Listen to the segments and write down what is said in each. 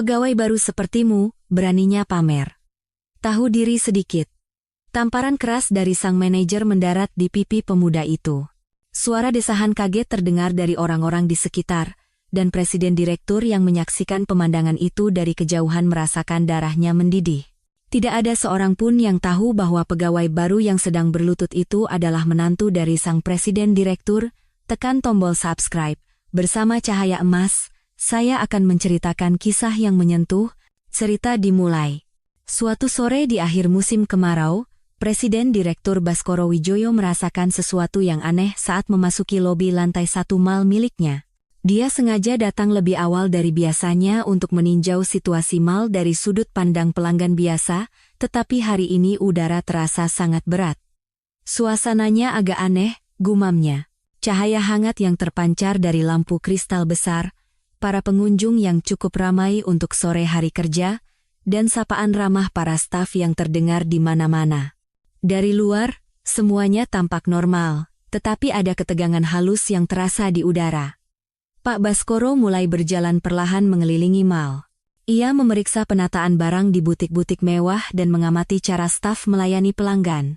Pegawai baru sepertimu, beraninya pamer. Tahu diri sedikit. Tamparan keras dari sang manajer mendarat di pipi pemuda itu. Suara desahan kaget terdengar dari orang-orang di sekitar, dan presiden direktur yang menyaksikan pemandangan itu dari kejauhan merasakan darahnya mendidih. Tidak ada seorang pun yang tahu bahwa pegawai baru yang sedang berlutut itu adalah menantu dari sang presiden direktur. Tekan tombol subscribe. Bersama Cahaya Emas, saya akan menceritakan kisah yang menyentuh. Cerita dimulai. Suatu sore di akhir musim kemarau, Presiden Direktur Baskoro Wijaya merasakan sesuatu yang aneh saat memasuki lobi lantai 1 mal miliknya. Dia sengaja datang lebih awal dari biasanya untuk meninjau situasi mal dari sudut pandang pelanggan biasa, tetapi hari ini udara terasa sangat berat. Suasananya agak aneh, gumamnya. Cahaya hangat yang terpancar dari lampu kristal besar, para pengunjung yang cukup ramai untuk sore hari kerja, dan sapaan ramah para staf yang terdengar di mana-mana. Dari luar, semuanya tampak normal, tetapi ada ketegangan halus yang terasa di udara. Pak Baskoro mulai berjalan perlahan mengelilingi mal. Ia memeriksa penataan barang di butik-butik mewah dan mengamati cara staf melayani pelanggan.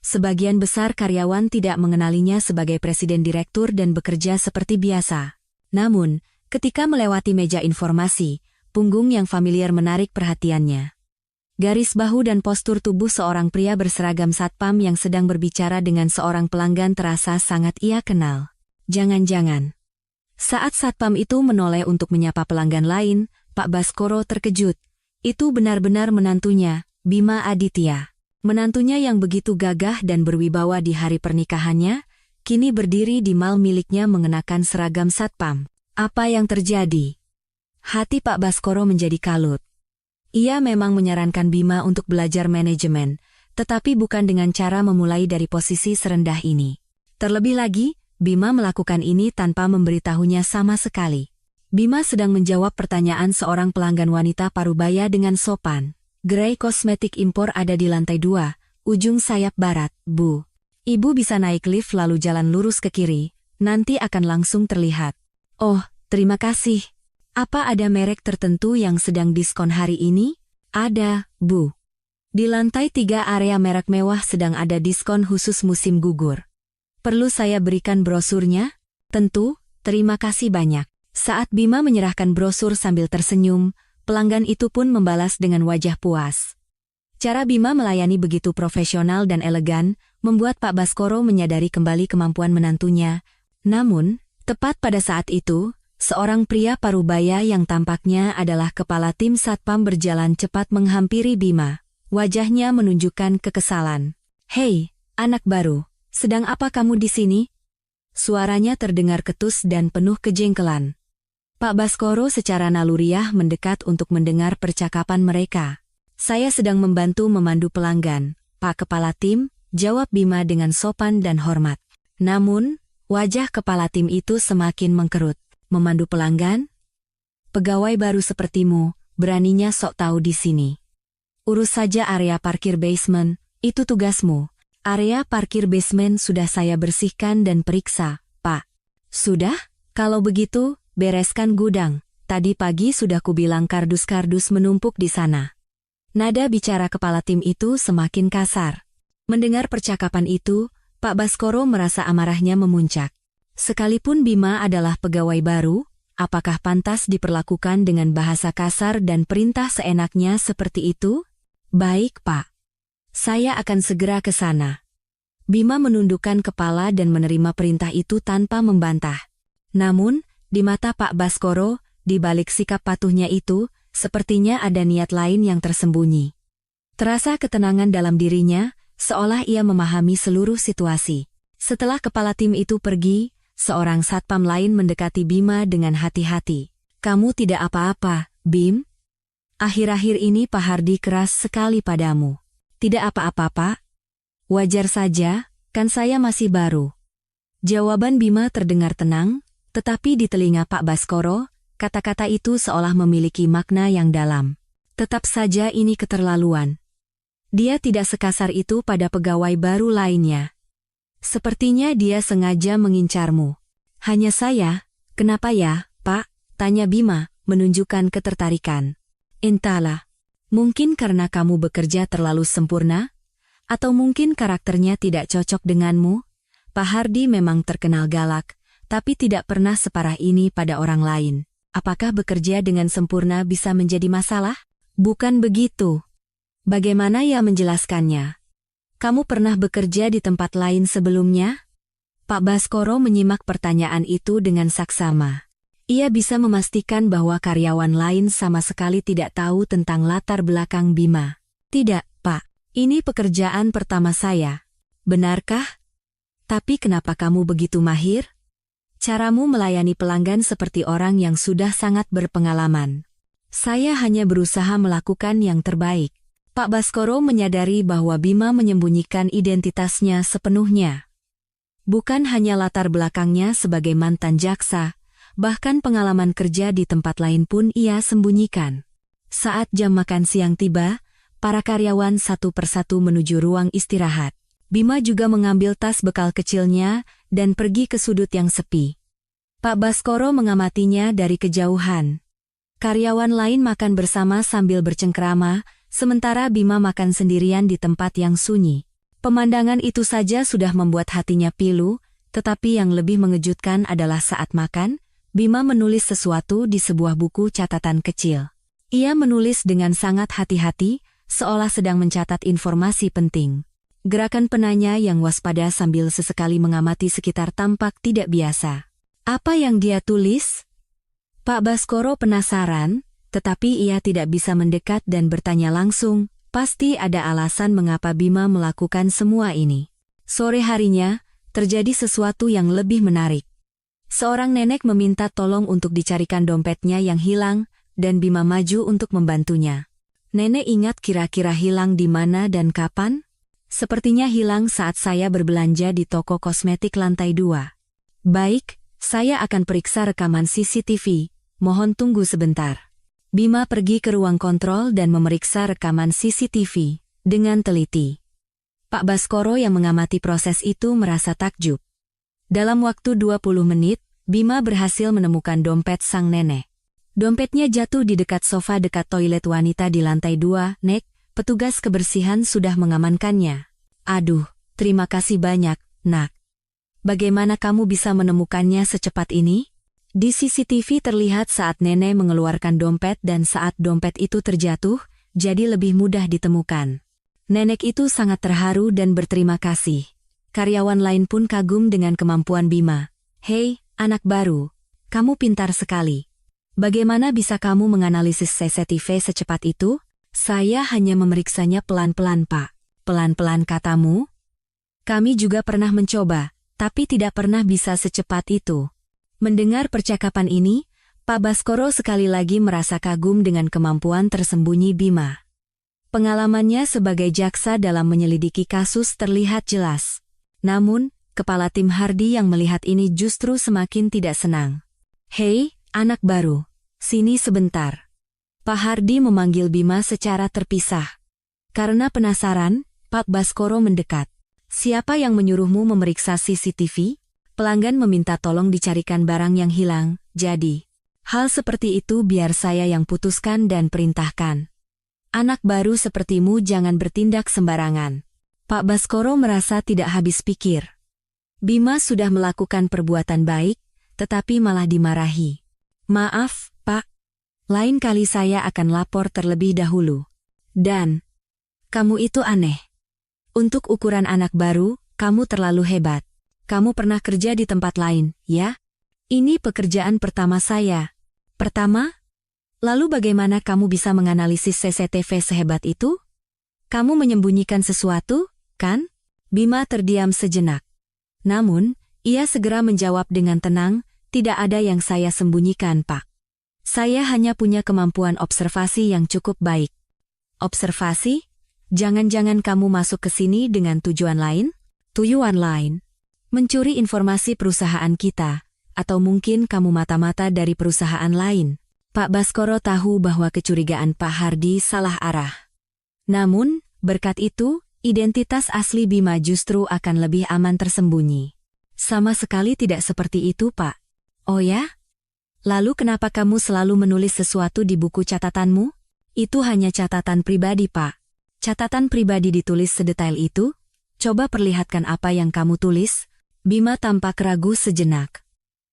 Sebagian besar karyawan tidak mengenalinya sebagai presiden direktur dan bekerja seperti biasa. Namun, ketika melewati meja informasi, punggung yang familiar menarik perhatiannya. Garis bahu dan postur tubuh seorang pria berseragam satpam yang sedang berbicara dengan seorang pelanggan terasa sangat ia kenal. Jangan-jangan. Saat satpam itu menoleh untuk menyapa pelanggan lain, Pak Baskoro terkejut. Itu benar-benar menantunya, Bima Aditya. Menantunya yang begitu gagah dan berwibawa di hari pernikahannya, kini berdiri di mal miliknya mengenakan seragam satpam. Apa yang terjadi? Hati Pak Baskoro menjadi kalut. Ia memang menyarankan Bima untuk belajar manajemen, tetapi bukan dengan cara memulai dari posisi serendah ini. Terlebih lagi, Bima melakukan ini tanpa memberitahunya sama sekali. Bima sedang menjawab pertanyaan seorang pelanggan wanita parubaya dengan sopan. Gerai kosmetik impor ada di lantai 2, ujung sayap barat, Bu. Ibu bisa naik lift lalu jalan lurus ke kiri, nanti akan langsung terlihat. Oh, terima kasih. Apa ada merek tertentu yang sedang diskon hari ini? Ada, Bu. Di lantai 3 area merek mewah sedang ada diskon khusus musim gugur. Perlu saya berikan brosurnya? Tentu, terima kasih banyak. Saat Bima menyerahkan brosur sambil tersenyum, pelanggan itu pun membalas dengan wajah puas. Cara Bima melayani begitu profesional dan elegan, membuat Pak Baskoro menyadari kembali kemampuan menantunya. Namun, tepat pada saat itu, seorang pria parubaya yang tampaknya adalah kepala tim satpam berjalan cepat menghampiri Bima. Wajahnya menunjukkan kekesalan. Hei, anak baru, sedang apa kamu di sini? Suaranya terdengar ketus dan penuh kejengkelan. Pak Baskoro secara naluriah mendekat untuk mendengar percakapan mereka. Saya sedang membantu memandu pelanggan, Pak Kepala Tim, jawab Bima dengan sopan dan hormat. Namun, wajah kepala tim itu semakin mengkerut. Memandu pelanggan? Pegawai baru sepertimu, beraninya sok tahu di sini. Urus saja area parkir basement, itu tugasmu. Area parkir basement sudah saya bersihkan dan periksa, Pak. Sudah? Kalau begitu, bereskan gudang. Tadi pagi sudah kubilang kardus-kardus menumpuk di sana. Nada bicara kepala tim itu semakin kasar. Mendengar percakapan itu, Pak Baskoro merasa amarahnya memuncak. Sekalipun Bima adalah pegawai baru, apakah pantas diperlakukan dengan bahasa kasar dan perintah seenaknya seperti itu? Baik, Pak. Saya akan segera ke sana. Bima menundukkan kepala dan menerima perintah itu tanpa membantah. Namun, di mata Pak Baskoro, di balik sikap patuhnya itu, sepertinya ada niat lain yang tersembunyi. Terasa ketenangan dalam dirinya, seolah ia memahami seluruh situasi. Setelah kepala tim itu pergi, seorang satpam lain mendekati Bima dengan hati-hati. Kamu tidak apa-apa, Bim? Akhir-akhir ini Pak Hardi keras sekali padamu. Tidak apa-apa, Pak. Wajar saja, kan saya masih baru. Jawaban Bima terdengar tenang, tetapi di telinga Pak Baskoro, kata-kata itu seolah memiliki makna yang dalam. Tetap saja ini keterlaluan. Dia tidak sekasar itu pada pegawai baru lainnya. Sepertinya dia sengaja mengincarmu. Hanya saya, kenapa ya, Pak? Tanya Bima, menunjukkan ketertarikan. Entahlah, mungkin karena kamu bekerja terlalu sempurna, atau mungkin karakternya tidak cocok denganmu. Pak Hardi memang terkenal galak, tapi tidak pernah separah ini pada orang lain. Apakah bekerja dengan sempurna bisa menjadi masalah? Bukan begitu. Bagaimana ia menjelaskannya? Kamu pernah bekerja di tempat lain sebelumnya? Pak Baskoro menyimak pertanyaan itu dengan saksama. Ia bisa memastikan bahwa karyawan lain sama sekali tidak tahu tentang latar belakang Bima. Tidak, Pak. Ini pekerjaan pertama saya. Benarkah? Tapi kenapa kamu begitu mahir? Caramu melayani pelanggan seperti orang yang sudah sangat berpengalaman. Saya hanya berusaha melakukan yang terbaik. Pak Baskoro menyadari bahwa Bima menyembunyikan identitasnya sepenuhnya. Bukan hanya latar belakangnya sebagai mantan jaksa, bahkan pengalaman kerja di tempat lain pun ia sembunyikan. Saat jam makan siang tiba, para karyawan satu persatu menuju ruang istirahat. Bima juga mengambil tas bekal kecilnya dan pergi ke sudut yang sepi. Pak Baskoro mengamatinya dari kejauhan. Karyawan lain makan bersama sambil bercengkrama, sementara Bima makan sendirian di tempat yang sunyi. Pemandangan itu saja sudah membuat hatinya pilu, tetapi yang lebih mengejutkan adalah saat makan, Bima menulis sesuatu di sebuah buku catatan kecil. Ia menulis dengan sangat hati-hati, seolah sedang mencatat informasi penting. Gerakan penanya yang waspada sambil sesekali mengamati sekitar tampak tidak biasa. Apa yang dia tulis? Pak Baskoro penasaran, tetapi ia tidak bisa mendekat dan bertanya langsung. Pasti ada alasan mengapa Bima melakukan semua ini. Sore harinya, terjadi sesuatu yang lebih menarik. Seorang nenek meminta tolong untuk dicarikan dompetnya yang hilang, dan Bima maju untuk membantunya. Nenek ingat kira-kira hilang di mana dan kapan? Sepertinya hilang saat saya berbelanja di toko kosmetik lantai 2. Baik, saya akan periksa rekaman CCTV, mohon tunggu sebentar. Bima pergi ke ruang kontrol dan memeriksa rekaman CCTV dengan teliti. Pak Baskoro yang mengamati proses itu merasa takjub. Dalam waktu 20 menit, Bima berhasil menemukan dompet sang nenek. Dompetnya jatuh di dekat sofa dekat toilet wanita di lantai 2, Nek, petugas kebersihan sudah mengamankannya. Aduh, terima kasih banyak, Nak. Bagaimana kamu bisa menemukannya secepat ini? Di CCTV terlihat saat nenek mengeluarkan dompet dan saat dompet itu terjatuh, jadi lebih mudah ditemukan. Nenek itu sangat terharu dan berterima kasih. Karyawan lain pun kagum dengan kemampuan Bima. Hei, anak baru, kamu pintar sekali. Bagaimana bisa kamu menganalisis CCTV secepat itu? Saya hanya memeriksanya pelan-pelan, Pak. Pelan-pelan katamu? Kami juga pernah mencoba, tapi tidak pernah bisa secepat itu. Mendengar percakapan ini, Pak Baskoro sekali lagi merasa kagum dengan kemampuan tersembunyi Bima. Pengalamannya sebagai jaksa dalam menyelidiki kasus terlihat jelas. Namun, kepala tim Hardi yang melihat ini justru semakin tidak senang. Hei, anak baru, sini sebentar. Pak Hardi memanggil Bima secara terpisah. Karena penasaran, Pak Baskoro mendekat. Siapa yang menyuruhmu memeriksa CCTV? Pelanggan meminta tolong dicarikan barang yang hilang, jadi hal seperti itu biar saya yang putuskan dan perintahkan. Anak baru sepertimu jangan bertindak sembarangan. Pak Baskoro merasa tidak habis pikir. Bima sudah melakukan perbuatan baik, tetapi malah dimarahi. Maaf, Pak. Lain kali saya akan lapor terlebih dahulu. Dan, kamu itu aneh. Untuk ukuran anak baru, kamu terlalu hebat. Kamu pernah kerja di tempat lain, ya? Ini pekerjaan pertama saya. Pertama? Lalu bagaimana kamu bisa menganalisis CCTV sehebat itu? Kamu menyembunyikan sesuatu, kan? Bima terdiam sejenak. Namun, ia segera menjawab dengan tenang, tidak ada yang saya sembunyikan, Pak. Saya hanya punya kemampuan observasi yang cukup baik. Observasi? Jangan-jangan kamu masuk ke sini dengan tujuan lain? Tujuan lain? Mencuri informasi perusahaan kita, atau mungkin kamu mata-mata dari perusahaan lain. Pak Baskoro tahu bahwa kecurigaan Pak Hardi salah arah. Namun, berkat itu, identitas asli Bima justru akan lebih aman tersembunyi. Sama sekali tidak seperti itu, Pak. Oh ya? Lalu kenapa kamu selalu menulis sesuatu di buku catatanmu? Itu hanya catatan pribadi, Pak. Catatan pribadi ditulis sedetail itu? Coba perlihatkan apa yang kamu tulis. Bima tampak ragu sejenak.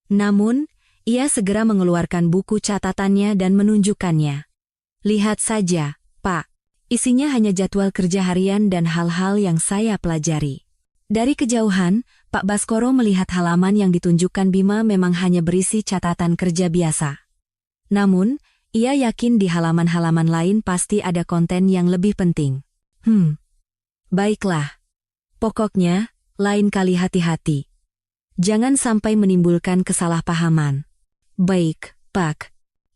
Namun, ia segera mengeluarkan buku catatannya dan menunjukkannya. Lihat saja, Pak. Isinya hanya jadwal kerja harian dan hal-hal yang saya pelajari. Dari kejauhan, Pak Baskoro melihat halaman yang ditunjukkan Bima memang hanya berisi catatan kerja biasa. Namun, ia yakin di halaman-halaman lain pasti ada konten yang lebih penting. Baiklah. Pokoknya, lain kali hati-hati. Jangan sampai menimbulkan kesalahpahaman. Baik, Pak.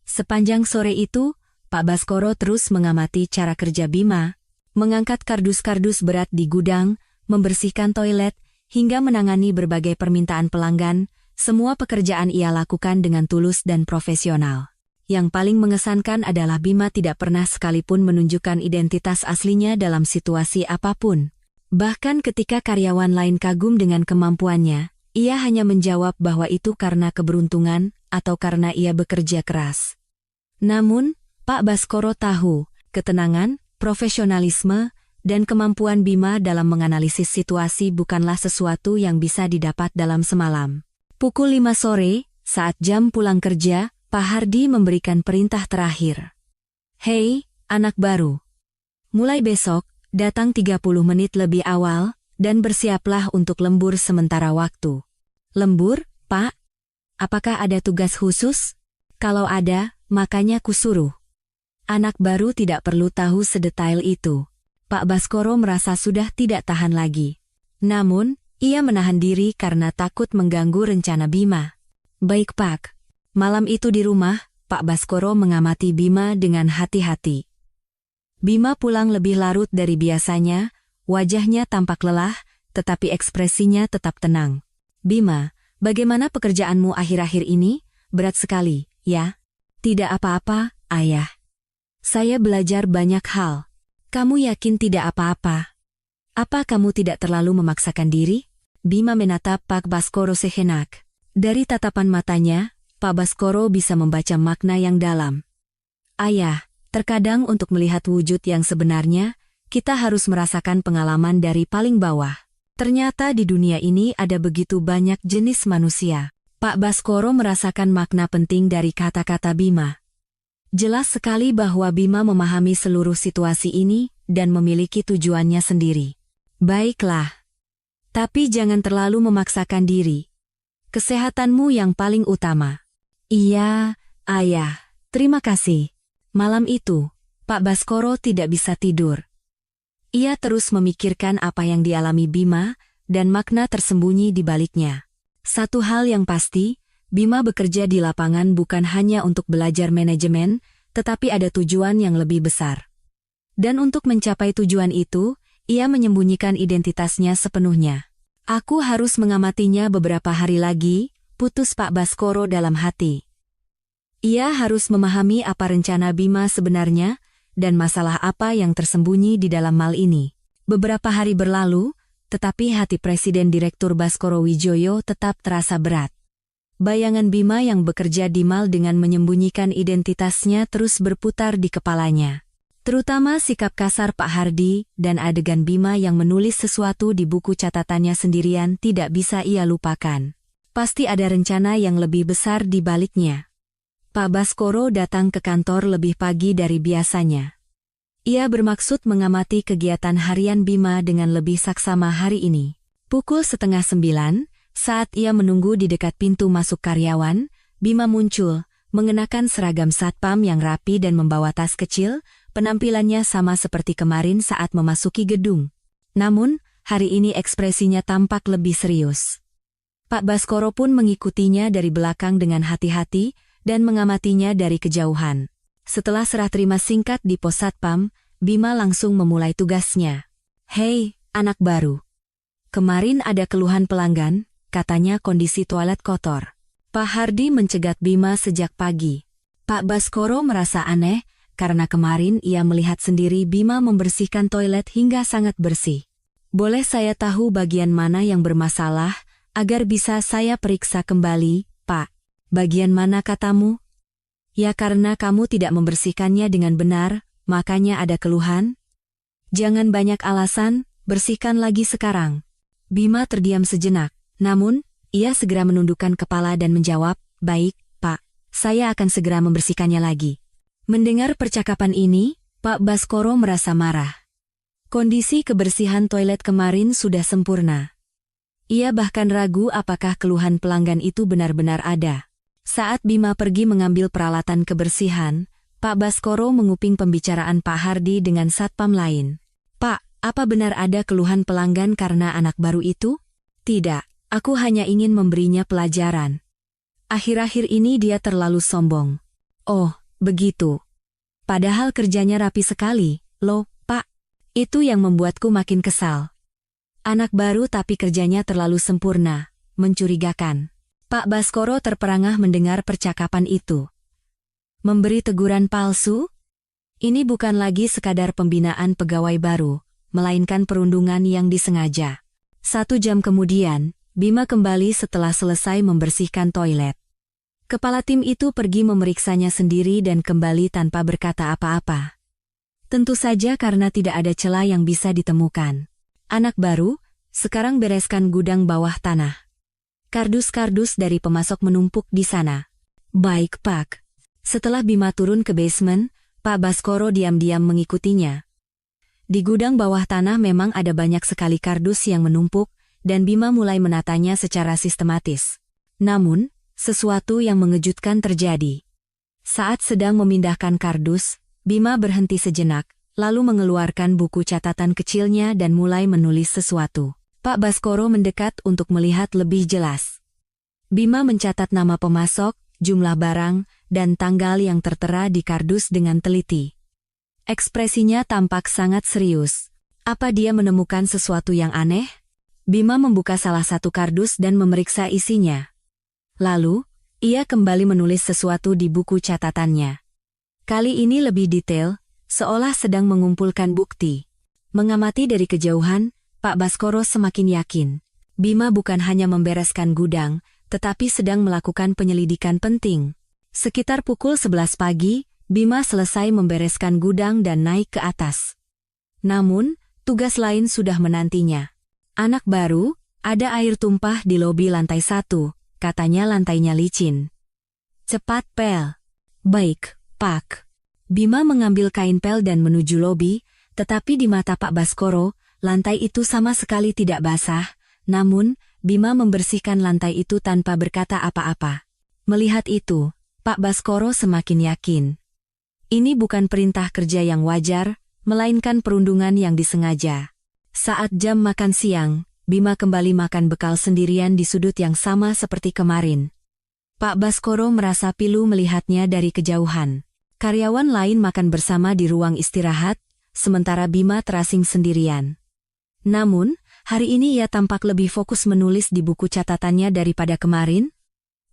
Sepanjang sore itu, Pak Baskoro terus mengamati cara kerja Bima, mengangkat kardus-kardus berat di gudang, membersihkan toilet, hingga menangani berbagai permintaan pelanggan. Semua pekerjaan ia lakukan dengan tulus dan profesional. Yang paling mengesankan adalah Bima tidak pernah sekalipun menunjukkan identitas aslinya dalam situasi apapun. Bahkan ketika karyawan lain kagum dengan kemampuannya, ia hanya menjawab bahwa itu karena keberuntungan atau karena ia bekerja keras. Namun, Pak Baskoro tahu, ketenangan, profesionalisme, dan kemampuan Bima dalam menganalisis situasi bukanlah sesuatu yang bisa didapat dalam semalam. Pukul 5 sore, saat jam pulang kerja, Pak Hardi memberikan perintah terakhir. Hei, anak baru. Mulai besok, datang 30 menit lebih awal, dan bersiaplah untuk lembur sementara waktu. Lembur, Pak? Apakah ada tugas khusus? Kalau ada, makanya kusuruh. Anak baru tidak perlu tahu sedetail itu. Pak Baskoro merasa sudah tidak tahan lagi. Namun, ia menahan diri karena takut mengganggu rencana Bima. Baik, Pak. Malam itu di rumah, Pak Baskoro mengamati Bima dengan hati-hati. Bima pulang lebih larut dari biasanya, wajahnya tampak lelah, tetapi ekspresinya tetap tenang. Bima, bagaimana pekerjaanmu akhir-akhir ini? Berat sekali, ya? Tidak apa-apa, Ayah. Saya belajar banyak hal. Kamu yakin tidak apa-apa? Apa kamu tidak terlalu memaksakan diri? Bima menatap Pak Baskoro sejenak. Dari tatapan matanya, Pak Baskoro bisa membaca makna yang dalam. Ayah, terkadang untuk melihat wujud yang sebenarnya, kita harus merasakan pengalaman dari paling bawah. Ternyata di dunia ini ada begitu banyak jenis manusia. Pak Baskoro merasakan makna penting dari kata-kata Bima. Jelas sekali bahwa Bima memahami seluruh situasi ini dan memiliki tujuannya sendiri. Baiklah. Tapi jangan terlalu memaksakan diri. Kesehatanmu yang paling utama. Iya, Ayah. Terima kasih. Malam itu, Pak Baskoro tidak bisa tidur. Ia terus memikirkan apa yang dialami Bima dan makna tersembunyi di baliknya. Satu hal yang pasti, Bima bekerja di lapangan bukan hanya untuk belajar manajemen, tetapi ada tujuan yang lebih besar. Dan untuk mencapai tujuan itu, ia menyembunyikan identitasnya sepenuhnya. Aku harus mengamatinya beberapa hari lagi, putus Pak Baskoro dalam hati. Ia harus memahami apa rencana Bima sebenarnya, dan masalah apa yang tersembunyi di dalam mal ini. Beberapa hari berlalu, tetapi hati Presiden Direktur Baskoro Wijoyo tetap terasa berat. Bayangan Bima yang bekerja di mal dengan menyembunyikan identitasnya terus berputar di kepalanya. Terutama sikap kasar Pak Hardi dan adegan Bima yang menulis sesuatu di buku catatannya sendirian tidak bisa ia lupakan. Pasti ada rencana yang lebih besar di baliknya. Pak Baskoro datang ke kantor lebih pagi dari biasanya. Ia bermaksud mengamati kegiatan harian Bima dengan lebih saksama hari ini. Pukul 8:30, saat ia menunggu di dekat pintu masuk karyawan, Bima muncul, mengenakan seragam satpam yang rapi dan membawa tas kecil. Penampilannya sama seperti kemarin saat memasuki gedung. Namun, hari ini ekspresinya tampak lebih serius. Pak Baskoro pun mengikutinya dari belakang dengan hati-hati dan mengamatinya dari kejauhan. Setelah serah terima singkat di pos satpam, Bima langsung memulai tugasnya. Hei, anak baru. Kemarin ada keluhan pelanggan, katanya kondisi toilet kotor. Pak Hardi mencegat Bima sejak pagi. Pak Baskoro merasa aneh, karena kemarin ia melihat sendiri Bima membersihkan toilet hingga sangat bersih. Boleh saya tahu bagian mana yang bermasalah, agar bisa saya periksa kembali, Pak? Bagian mana katamu? Ya karena kamu tidak membersihkannya dengan benar, makanya ada keluhan? Jangan banyak alasan, bersihkan lagi sekarang. Bima terdiam sejenak, namun, ia segera menundukkan kepala dan menjawab, baik, Pak, saya akan segera membersihkannya lagi. Mendengar percakapan ini, Pak Baskoro merasa marah. Kondisi kebersihan toilet kemarin sudah sempurna. Ia bahkan ragu apakah keluhan pelanggan itu benar-benar ada. Saat Bima pergi mengambil peralatan kebersihan, Pak Baskoro menguping pembicaraan Pak Hardi dengan satpam lain. Pak, apa benar ada keluhan pelanggan karena anak baru itu? Tidak, aku hanya ingin memberinya pelajaran. Akhir-akhir ini dia terlalu sombong. Oh, begitu. Padahal kerjanya rapi sekali, loh, Pak. Itu yang membuatku makin kesal. Anak baru tapi kerjanya terlalu sempurna, mencurigakan. Pak Baskoro terperangah mendengar percakapan itu. Memberi teguran palsu? Ini bukan lagi sekadar pembinaan pegawai baru, melainkan perundungan yang disengaja. 1 jam kemudian, Bima kembali setelah selesai membersihkan toilet. Kepala tim itu pergi memeriksanya sendiri dan kembali tanpa berkata apa-apa. Tentu saja karena tidak ada celah yang bisa ditemukan. Anak baru, sekarang bereskan gudang bawah tanah. Kardus-kardus dari pemasok menumpuk di sana. Baik, Pak. Setelah Bima turun ke basement, Pak Baskoro diam-diam mengikutinya. Di gudang bawah tanah memang ada banyak sekali kardus yang menumpuk, dan Bima mulai menatanya secara sistematis. Namun, sesuatu yang mengejutkan terjadi. Saat sedang memindahkan kardus, Bima berhenti sejenak, lalu mengeluarkan buku catatan kecilnya dan mulai menulis sesuatu. Pak Baskoro mendekat untuk melihat lebih jelas. Bima mencatat nama pemasok, jumlah barang, dan tanggal yang tertera di kardus dengan teliti. Ekspresinya tampak sangat serius. Apa dia menemukan sesuatu yang aneh? Bima membuka salah satu kardus dan memeriksa isinya. Lalu, ia kembali menulis sesuatu di buku catatannya. Kali ini lebih detail, seolah sedang mengumpulkan bukti. Mengamati dari kejauhan, Pak Baskoro semakin yakin. Bima bukan hanya membereskan gudang, tetapi sedang melakukan penyelidikan penting. Sekitar pukul 11 pagi, Bima selesai membereskan gudang dan naik ke atas. Namun, tugas lain sudah menantinya. Anak baru, ada air tumpah di lobi lantai 1, katanya lantainya licin. Cepat pel. Baik, Pak. Bima mengambil kain pel dan menuju lobi, tetapi di mata Pak Baskoro, lantai itu sama sekali tidak basah, namun, Bima membersihkan lantai itu tanpa berkata apa-apa. Melihat itu, Pak Baskoro semakin yakin. Ini bukan perintah kerja yang wajar, melainkan perundungan yang disengaja. Saat jam makan siang, Bima kembali makan bekal sendirian di sudut yang sama seperti kemarin. Pak Baskoro merasa pilu melihatnya dari kejauhan. Karyawan lain makan bersama di ruang istirahat, sementara Bima terasing sendirian. Namun, hari ini ia tampak lebih fokus menulis di buku catatannya daripada kemarin.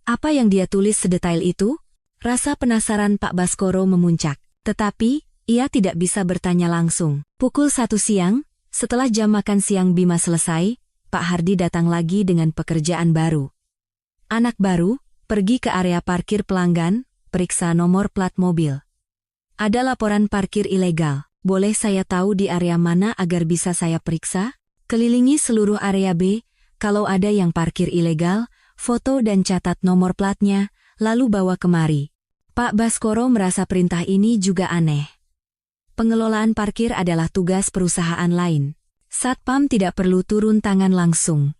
Apa yang dia tulis sedetail itu? Rasa penasaran Pak Baskoro memuncak, tetapi, ia tidak bisa bertanya langsung. Pukul 1 siang, setelah jam makan siang Bima selesai, Pak Hardi datang lagi dengan pekerjaan baru. Anak baru, pergi ke area parkir pelanggan, periksa nomor plat mobil. Ada laporan parkir ilegal. Boleh saya tahu di area mana agar bisa saya periksa? Kelilingi seluruh area B, kalau ada yang parkir ilegal, foto dan catat nomor platnya, lalu bawa kemari. Pak Baskoro merasa perintah ini juga aneh. Pengelolaan parkir adalah tugas perusahaan lain. Satpam tidak perlu turun tangan langsung.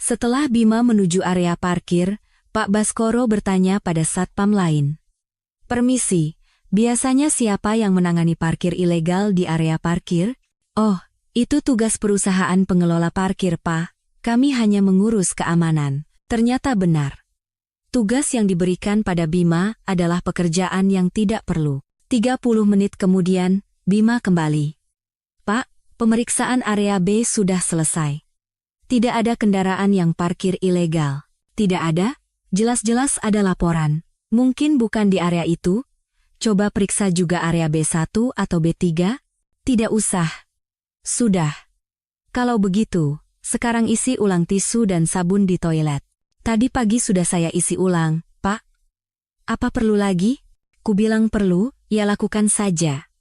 Setelah Bima menuju area parkir, Pak Baskoro bertanya pada satpam lain. Permisi. Biasanya siapa yang menangani parkir ilegal di area parkir? Oh, itu tugas perusahaan pengelola parkir, Pak. Kami hanya mengurus keamanan. Ternyata benar. Tugas yang diberikan pada Bima adalah pekerjaan yang tidak perlu. 30 menit kemudian, Bima kembali. Pak, pemeriksaan area B sudah selesai. Tidak ada kendaraan yang parkir ilegal. Tidak ada? Jelas-jelas ada laporan. Mungkin bukan di area itu? Coba periksa juga area B1 atau B3? Tidak usah. Sudah. Kalau begitu, sekarang isi ulang tisu dan sabun di toilet. Tadi pagi sudah saya isi ulang, Pak. Apa perlu lagi? Kubilang perlu, ya lakukan saja.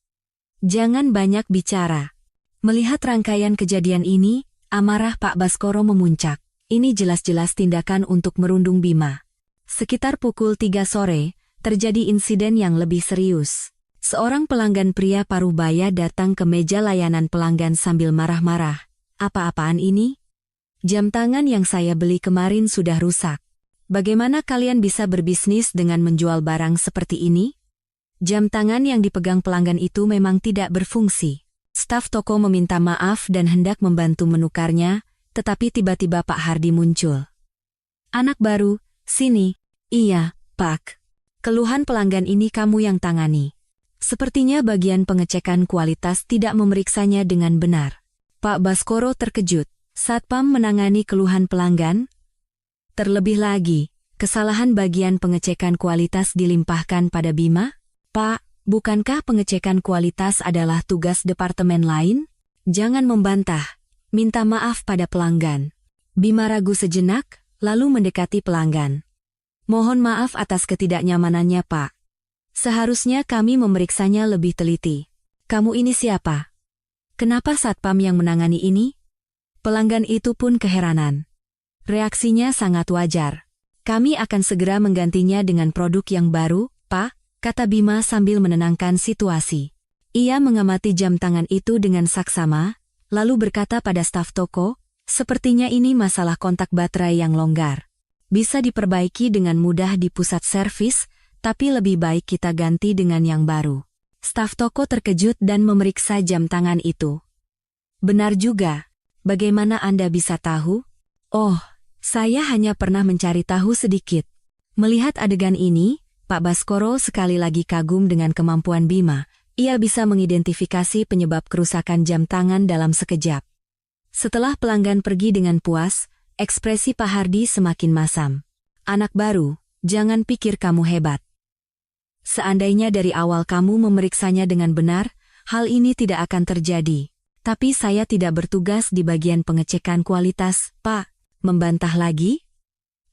Jangan banyak bicara. Melihat rangkaian kejadian ini, amarah Pak Baskoro memuncak. Ini jelas-jelas tindakan untuk merundung Bima. Sekitar pukul 3 sore, terjadi insiden yang lebih serius. Seorang pelanggan pria Parubaya datang ke meja layanan pelanggan sambil marah-marah. Apa-apaan ini? Jam tangan yang saya beli kemarin sudah rusak. Bagaimana kalian bisa berbisnis dengan menjual barang seperti ini? Jam tangan yang dipegang pelanggan itu memang tidak berfungsi. Staf toko meminta maaf dan hendak membantu menukarnya, tetapi tiba-tiba Pak Hardi muncul. Anak baru, sini. Iya, Pak. Keluhan pelanggan ini kamu yang tangani. Sepertinya bagian pengecekan kualitas tidak memeriksanya dengan benar. Pak Baskoro terkejut. Satpam menangani keluhan pelanggan? Terlebih lagi, kesalahan bagian pengecekan kualitas dilimpahkan pada Bima? Pak, bukankah pengecekan kualitas adalah tugas departemen lain? Jangan membantah. Minta maaf pada pelanggan. Bima ragu sejenak, lalu mendekati pelanggan. Mohon maaf atas ketidaknyamanannya, Pak. Seharusnya kami memeriksanya lebih teliti. Kamu ini siapa? Kenapa satpam yang menangani ini? Pelanggan itu pun keheranan. Reaksinya sangat wajar. Kami akan segera menggantinya dengan produk yang baru, Pak, kata Bima sambil menenangkan situasi. Ia mengamati jam tangan itu dengan saksama, lalu berkata pada staf toko, sepertinya ini masalah kontak baterai yang longgar. Bisa diperbaiki dengan mudah di pusat servis, tapi lebih baik kita ganti dengan yang baru. Staf toko terkejut dan memeriksa jam tangan itu. Benar juga. Bagaimana Anda bisa tahu? Oh, saya hanya pernah mencari tahu sedikit. Melihat adegan ini, Pak Baskoro sekali lagi kagum dengan kemampuan Bima. Ia bisa mengidentifikasi penyebab kerusakan jam tangan dalam sekejap. Setelah pelanggan pergi dengan puas, ekspresi Pak Hardi semakin masam. Anak baru, jangan pikir kamu hebat. Seandainya dari awal kamu memeriksanya dengan benar, hal ini tidak akan terjadi. Tapi saya tidak bertugas di bagian pengecekan kualitas, Pak. Membantah lagi?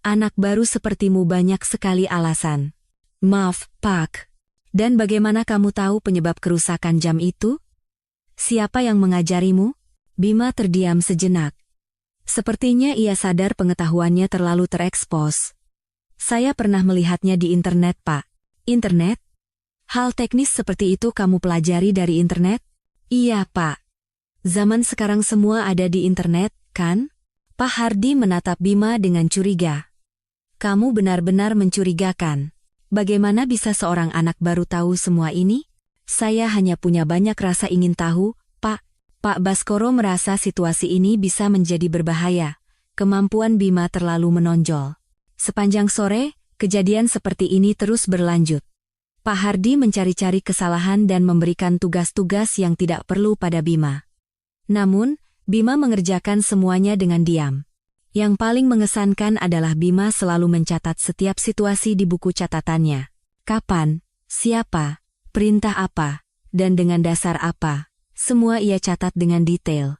Anak baru sepertimu banyak sekali alasan. Maaf, Pak. Dan bagaimana kamu tahu penyebab kerusakan jam itu? Siapa yang mengajarimu? Bima terdiam sejenak. Sepertinya ia sadar pengetahuannya terlalu terekspos. Saya pernah melihatnya di internet, Pak. Internet? Hal teknis seperti itu kamu pelajari dari internet? Iya, Pak. Zaman sekarang semua ada di internet, kan? Pak Hardi menatap Bima dengan curiga. Kamu benar-benar mencurigakan. Bagaimana bisa seorang anak baru tahu semua ini? Saya hanya punya banyak rasa ingin tahu, Pak. Pak Baskoro merasa situasi ini bisa menjadi berbahaya. Kemampuan Bima terlalu menonjol. Sepanjang sore, kejadian seperti ini terus berlanjut. Pak Hardi mencari-cari kesalahan dan memberikan tugas-tugas yang tidak perlu pada Bima. Namun, Bima mengerjakan semuanya dengan diam. Yang paling mengesankan adalah Bima selalu mencatat setiap situasi di buku catatannya. Kapan, siapa, perintah apa, dan dengan dasar apa, semua ia catat dengan detail.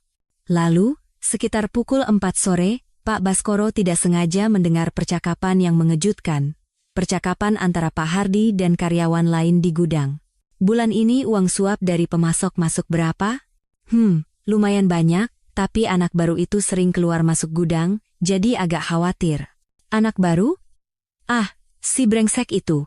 Lalu, sekitar pukul 4 sore, Pak Baskoro tidak sengaja mendengar percakapan yang mengejutkan. Percakapan antara Pak Hardi dan karyawan lain di gudang. Bulan ini uang suap dari pemasok masuk berapa? Lumayan banyak. Tapi anak baru itu sering keluar masuk gudang, jadi agak khawatir. Anak baru? Ah, si brengsek itu.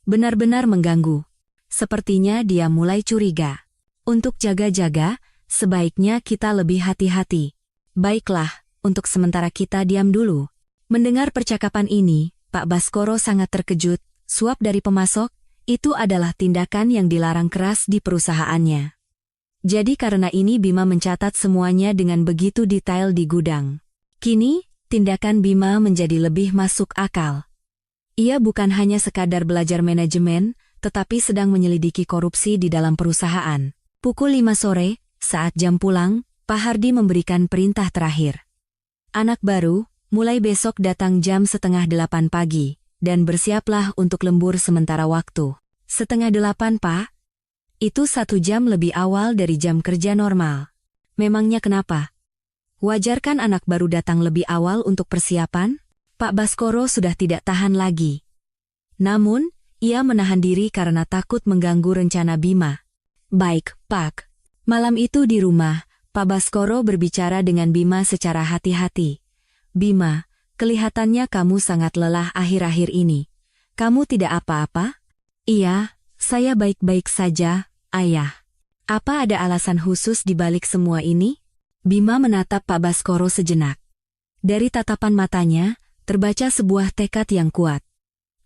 Benar-benar mengganggu. Sepertinya dia mulai curiga. Untuk jaga-jaga, sebaiknya kita lebih hati-hati. Baiklah, untuk sementara kita diam dulu. Mendengar percakapan ini, Pak Baskoro sangat terkejut. Suap dari pemasok, itu adalah tindakan yang dilarang keras di perusahaannya. Jadi karena ini Bima mencatat semuanya dengan begitu detail di gudang. Kini, tindakan Bima menjadi lebih masuk akal. Ia bukan hanya sekadar belajar manajemen, tetapi sedang menyelidiki korupsi di dalam perusahaan. Pukul 5 sore, saat jam pulang, Pak Hardi memberikan perintah terakhir. Anak baru, mulai besok datang jam 7:30 pagi, dan bersiaplah untuk lembur sementara waktu. 7:30, Pak? Itu 1 jam lebih awal dari jam kerja normal. Memangnya kenapa? Wajar kan anak baru datang lebih awal untuk persiapan? Pak Baskoro sudah tidak tahan lagi. Namun, Ia menahan diri karena takut mengganggu rencana Bima. Baik, Pak. Malam itu di rumah, Pak Baskoro berbicara dengan Bima secara hati-hati. Bima, kelihatannya kamu sangat lelah akhir-akhir ini. Kamu tidak apa-apa? Iya, saya baik-baik saja, Ayah. Apa ada alasan khusus di balik semua ini? Bima menatap Pak Baskoro sejenak. Dari tatapan matanya, terbaca sebuah tekad yang kuat.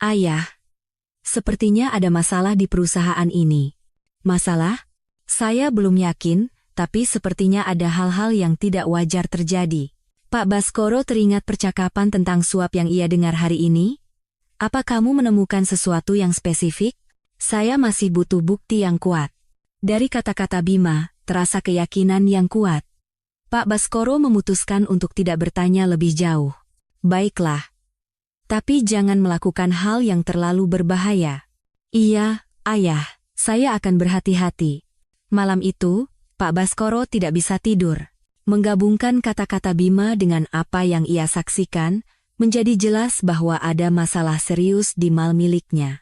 Ayah, sepertinya ada masalah di perusahaan ini. Masalah? Saya belum yakin, tapi sepertinya ada hal-hal yang tidak wajar terjadi. Pak Baskoro teringat percakapan tentang suap yang ia dengar hari ini. Apa kamu menemukan sesuatu yang spesifik? Saya masih butuh bukti yang kuat. Dari kata-kata Bima, terasa keyakinan yang kuat. Pak Baskoro memutuskan untuk tidak bertanya lebih jauh. Baiklah. Tapi jangan melakukan hal yang terlalu berbahaya. Iya, Ayah, saya akan berhati-hati. Malam itu, Pak Baskoro tidak bisa tidur. Menggabungkan kata-kata Bima dengan apa yang ia saksikan, menjadi jelas bahwa ada masalah serius di mal miliknya.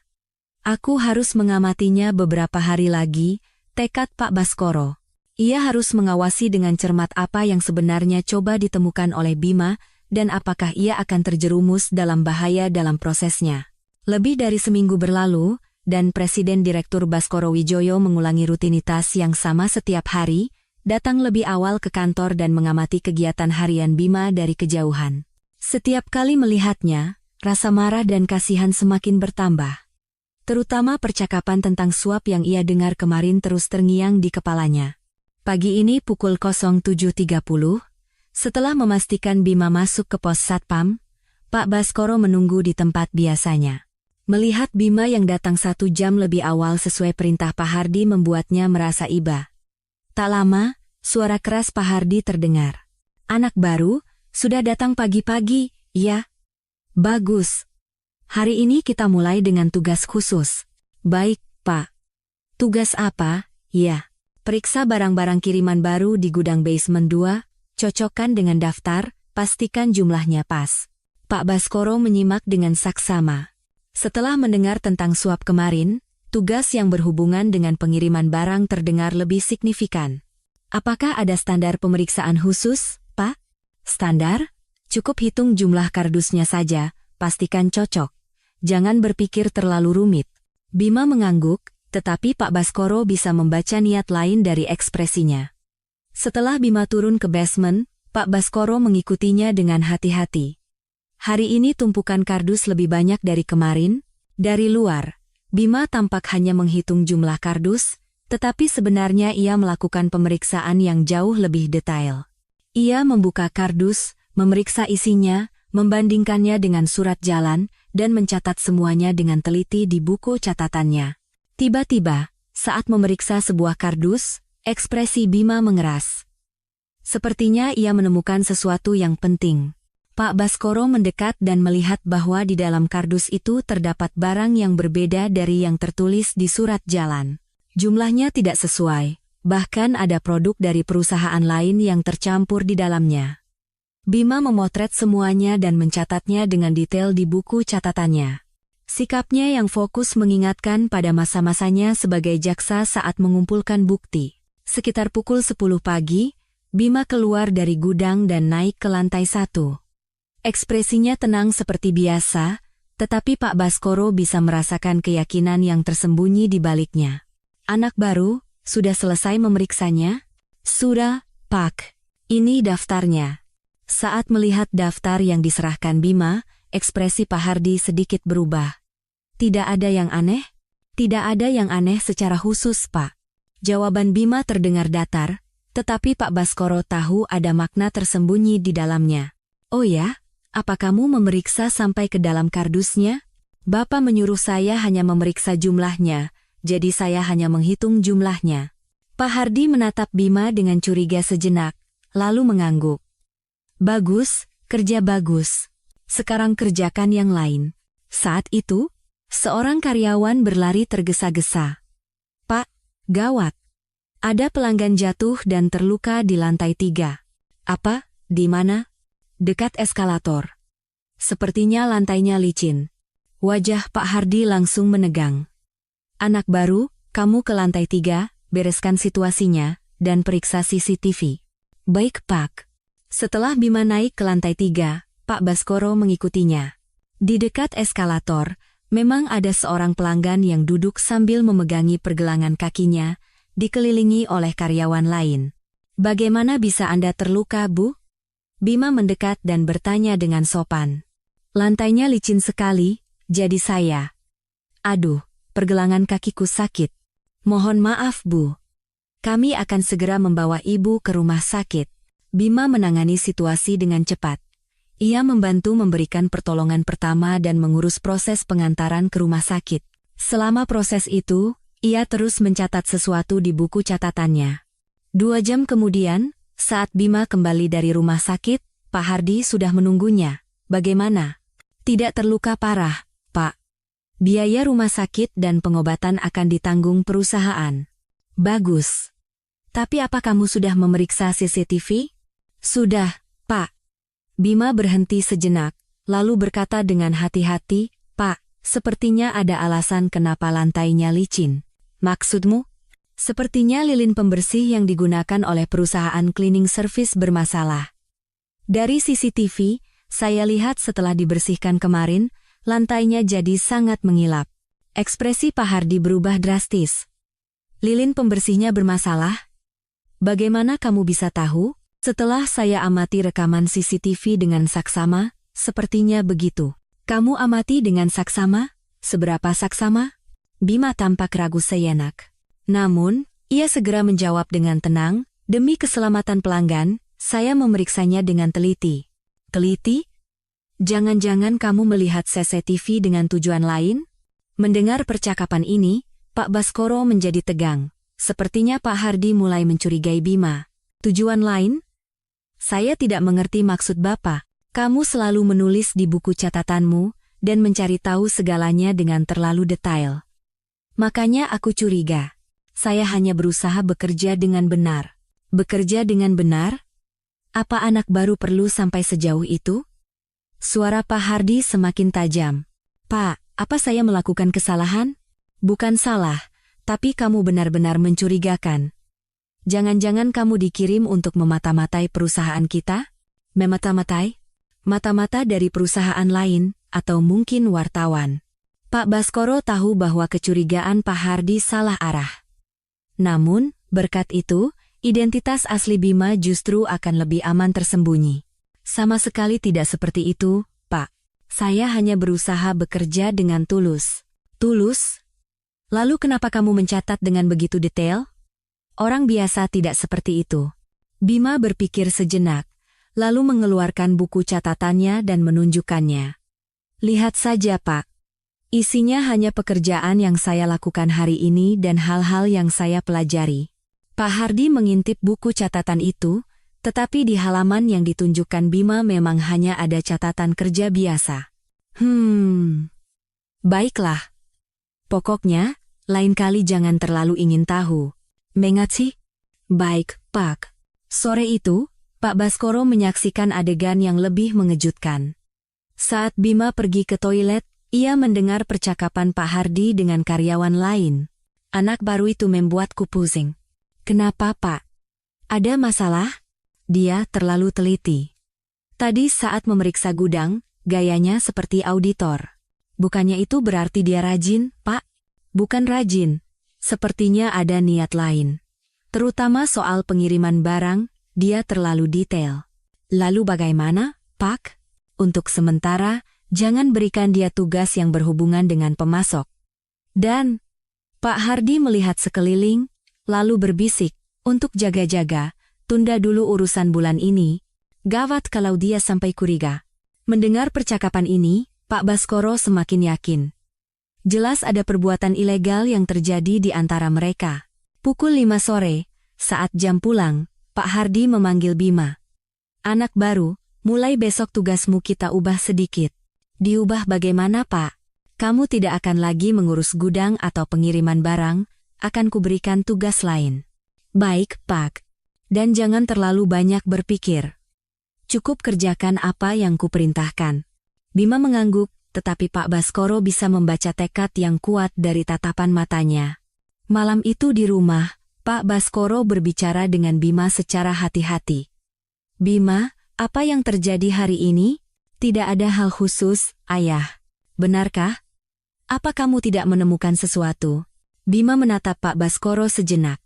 Aku harus mengamatinya beberapa hari lagi, tekad Pak Baskoro. Ia harus mengawasi dengan cermat apa yang sebenarnya coba ditemukan oleh Bima dan apakah ia akan terjerumus dalam bahaya dalam prosesnya. Lebih dari seminggu berlalu, dan Presiden Direktur Baskoro Wijoyo mengulangi rutinitas yang sama setiap hari, datang lebih awal ke kantor dan mengamati kegiatan harian Bima dari kejauhan. Setiap kali melihatnya, rasa marah dan kasihan semakin bertambah. Terutama percakapan tentang suap yang ia dengar kemarin terus terngiang di kepalanya. Pagi ini pukul 07.30, setelah memastikan Bima masuk ke pos Satpam, Pak Baskoro menunggu di tempat biasanya. Melihat Bima yang datang 1 jam lebih awal sesuai perintah Pak Hardi membuatnya merasa iba. Tak lama, suara keras Pak Hardi terdengar. Anak baru, sudah datang pagi-pagi, ya? Bagus. Hari ini kita mulai dengan tugas khusus. Baik, Pak. Tugas apa? Ya. Periksa barang-barang kiriman baru di gudang basement 2, cocokkan dengan daftar, pastikan jumlahnya pas. Pak Baskoro menyimak dengan saksama. Setelah mendengar tentang suap kemarin, tugas yang berhubungan dengan pengiriman barang terdengar lebih signifikan. Apakah ada standar pemeriksaan khusus, Pak? Standar? Cukup hitung jumlah kardusnya saja, pastikan cocok. Jangan berpikir terlalu rumit. Bima mengangguk, tetapi Pak Baskoro bisa membaca niat lain dari ekspresinya. Setelah Bima turun ke basement, Pak Baskoro mengikutinya dengan hati-hati. Hari ini tumpukan kardus lebih banyak dari kemarin. Dari luar, Bima tampak hanya menghitung jumlah kardus, tetapi sebenarnya ia melakukan pemeriksaan yang jauh lebih detail. Ia membuka kardus, memeriksa isinya, membandingkannya dengan surat jalan, dan mencatat semuanya dengan teliti di buku catatannya. Tiba-tiba, saat memeriksa sebuah kardus, ekspresi Bima mengeras. Sepertinya ia menemukan sesuatu yang penting. Pak Baskoro mendekat dan melihat bahwa di dalam kardus itu terdapat barang yang berbeda dari yang tertulis di surat jalan. Jumlahnya tidak sesuai, bahkan ada produk dari perusahaan lain yang tercampur di dalamnya. Bima memotret semuanya dan mencatatnya dengan detail di buku catatannya. Sikapnya yang fokus mengingatkan pada masa-masanya sebagai jaksa saat mengumpulkan bukti. Sekitar pukul 10 pagi, Bima keluar dari gudang dan naik ke lantai 1. Ekspresinya tenang seperti biasa, tetapi Pak Baskoro bisa merasakan keyakinan yang tersembunyi di baliknya. Anak baru, sudah selesai memeriksanya? Sudah, Pak. Ini daftarnya. Saat melihat daftar yang diserahkan Bima, ekspresi Pak Hardi sedikit berubah. Tidak ada yang aneh? Tidak ada yang aneh secara khusus, Pak. Jawaban Bima terdengar datar, tetapi Pak Baskoro tahu ada makna tersembunyi di dalamnya. Oh ya? Apa kamu memeriksa sampai ke dalam kardusnya? Bapak menyuruh saya hanya memeriksa jumlahnya, jadi saya hanya menghitung jumlahnya. Pak Hardi menatap Bima dengan curiga sejenak, lalu mengangguk. Bagus, kerja bagus. Sekarang kerjakan yang lain. Saat itu, seorang karyawan berlari tergesa-gesa. Pak, gawat. Ada pelanggan jatuh dan terluka di lantai 3. Apa? Di mana? Dekat eskalator. Sepertinya lantainya licin. Wajah Pak Hardi langsung menegang. Anak baru, kamu ke lantai 3, bereskan situasinya, dan periksa CCTV. Baik Pak. Setelah Bima naik ke lantai 3, Pak Baskoro mengikutinya. Di dekat eskalator, memang ada seorang pelanggan yang duduk sambil memegangi pergelangan kakinya, dikelilingi oleh karyawan lain. Bagaimana bisa Anda terluka, Bu? Bima mendekat dan bertanya dengan sopan. Lantainya licin sekali, jadi saya. Aduh, pergelangan kakiku sakit. Mohon maaf, Bu. Kami akan segera membawa Ibu ke rumah sakit. Bima menangani situasi dengan cepat. Ia membantu memberikan pertolongan pertama dan mengurus proses pengantaran ke rumah sakit. Selama proses itu, ia terus mencatat sesuatu di buku catatannya. 2 jam kemudian, saat Bima kembali dari rumah sakit, Pak Hardi sudah menunggunya. Bagaimana? Tidak terluka parah, Pak. Biaya rumah sakit dan pengobatan akan ditanggung perusahaan. Bagus. Tapi apa kamu sudah memeriksa CCTV? Sudah, Pak. Bima berhenti sejenak, lalu berkata dengan hati-hati, Pak, sepertinya ada alasan kenapa lantainya licin. Maksudmu? Sepertinya lilin pembersih yang digunakan oleh perusahaan cleaning service bermasalah. Dari CCTV, saya lihat setelah dibersihkan kemarin, lantainya jadi sangat mengilap. Ekspresi Pak Hardi berubah drastis. Lilin pembersihnya bermasalah? Bagaimana kamu bisa tahu? Setelah saya amati rekaman CCTV dengan saksama, sepertinya begitu. Kamu amati dengan saksama? Seberapa saksama? Bima tampak ragu sejenak. Namun, ia segera menjawab dengan tenang, demi keselamatan pelanggan, saya memeriksanya dengan teliti. Teliti? Jangan-jangan kamu melihat CCTV dengan tujuan lain? Mendengar percakapan ini, Pak Baskoro menjadi tegang. Sepertinya Pak Hardi mulai mencurigai Bima. Tujuan lain? Saya tidak mengerti maksud Bapak. Kamu selalu menulis di buku catatanmu, dan mencari tahu segalanya dengan terlalu detail. Makanya aku curiga. Saya hanya berusaha bekerja dengan benar. Bekerja dengan benar? Apa anak baru perlu sampai sejauh itu? Suara Pak Hardi semakin tajam. Pak, apa saya melakukan kesalahan? Bukan salah, tapi kamu benar-benar mencurigakan. Jangan-jangan kamu dikirim untuk memata-matai perusahaan kita? Memata-matai? Mata-mata dari perusahaan lain, atau mungkin wartawan. Pak Baskoro tahu bahwa kecurigaan Pak Hardi salah arah. Namun, berkat itu, identitas asli Bima justru akan lebih aman tersembunyi. Sama sekali tidak seperti itu, Pak. Saya hanya berusaha bekerja dengan tulus. Tulus? Lalu kenapa kamu mencatat dengan begitu detail? Orang biasa tidak seperti itu. Bima berpikir sejenak, lalu mengeluarkan buku catatannya dan menunjukkannya. Lihat saja, Pak. Isinya hanya pekerjaan yang saya lakukan hari ini dan hal-hal yang saya pelajari. Pak Hardi mengintip buku catatan itu, tetapi di halaman yang ditunjukkan Bima memang hanya ada catatan kerja biasa. Baiklah. Pokoknya, lain kali jangan terlalu ingin tahu. Mengerti? Baik, Pak. Sore itu, Pak Baskoro menyaksikan adegan yang lebih mengejutkan. Saat Bima pergi ke toilet, ia mendengar percakapan Pak Hardi dengan karyawan lain. Anak baru itu membuatku pusing. Kenapa, Pak? Ada masalah? Dia terlalu teliti. Tadi saat memeriksa gudang, gayanya seperti auditor. Bukannya itu berarti dia rajin, Pak? Bukan rajin. Sepertinya ada niat lain. Terutama soal pengiriman barang, dia terlalu detail. Lalu bagaimana, Pak? Untuk sementara, jangan berikan dia tugas yang berhubungan dengan pemasok. Dan, Pak Hardi melihat sekeliling, lalu berbisik, untuk jaga-jaga, tunda dulu urusan bulan ini. Gawat kalau dia sampai curiga. Mendengar percakapan ini, Pak Baskoro semakin yakin. Jelas ada perbuatan ilegal yang terjadi di antara mereka. Pukul 5 sore, saat jam pulang, Pak Hardi memanggil Bima. Anak baru, mulai besok tugasmu kita ubah sedikit. Diubah bagaimana, Pak? Kamu tidak akan lagi mengurus gudang atau pengiriman barang, akan kuberikan tugas lain. Baik, Pak. Dan jangan terlalu banyak berpikir. Cukup kerjakan apa yang kuperintahkan. Bima mengangguk, tetapi Pak Baskoro bisa membaca tekad yang kuat dari tatapan matanya. Malam itu di rumah, Pak Baskoro berbicara dengan Bima secara hati-hati. "Bima, apa yang terjadi hari ini? Tidak ada hal khusus, Ayah. Benarkah? Apa kamu tidak menemukan sesuatu?" Bima menatap Pak Baskoro sejenak.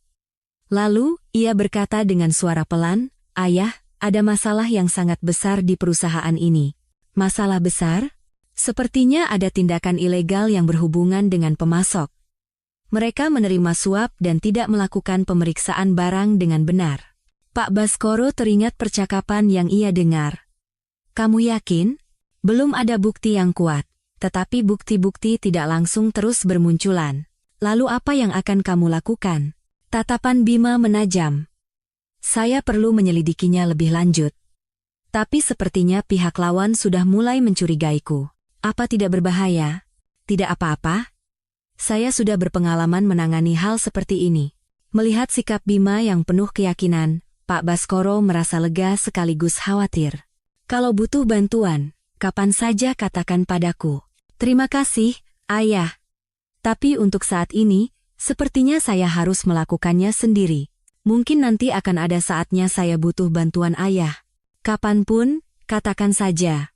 Lalu, ia berkata dengan suara pelan, "Ayah, ada masalah yang sangat besar di perusahaan ini." "Masalah besar?" "Sepertinya ada tindakan ilegal yang berhubungan dengan pemasok. Mereka menerima suap dan tidak melakukan pemeriksaan barang dengan benar." Pak Baskoro teringat percakapan yang ia dengar. "Kamu yakin?" "Belum ada bukti yang kuat, tetapi bukti-bukti tidak langsung terus bermunculan." "Lalu apa yang akan kamu lakukan?" Tatapan Bima menajam. "Saya perlu menyelidikinya lebih lanjut. Tapi sepertinya pihak lawan sudah mulai mencurigaiku." "Apa tidak berbahaya?" "Tidak apa-apa. Saya sudah berpengalaman menangani hal seperti ini." Melihat sikap Bima yang penuh keyakinan, Pak Baskoro merasa lega sekaligus khawatir. "Kalau butuh bantuan, kapan saja katakan padaku." "Terima kasih, Ayah. Tapi untuk saat ini, sepertinya saya harus melakukannya sendiri. Mungkin nanti akan ada saatnya saya butuh bantuan Ayah. Kapanpun, katakan saja.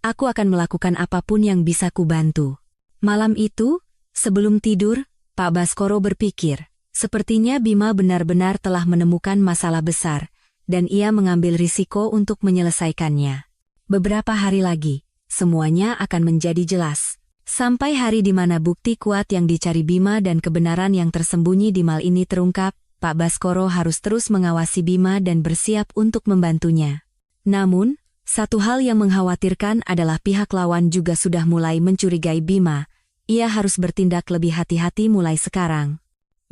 Aku akan melakukan apapun yang bisa kubantu." Malam itu, sebelum tidur, Pak Baskoro berpikir, sepertinya Bima benar-benar telah menemukan masalah besar, dan ia mengambil risiko untuk menyelesaikannya. Beberapa hari lagi, semuanya akan menjadi jelas. Sampai hari di mana bukti kuat yang dicari Bima dan kebenaran yang tersembunyi di mal ini terungkap, Pak Baskoro harus terus mengawasi Bima dan bersiap untuk membantunya. Namun, satu hal yang mengkhawatirkan adalah pihak lawan juga sudah mulai mencurigai Bima. Ia harus bertindak lebih hati-hati mulai sekarang.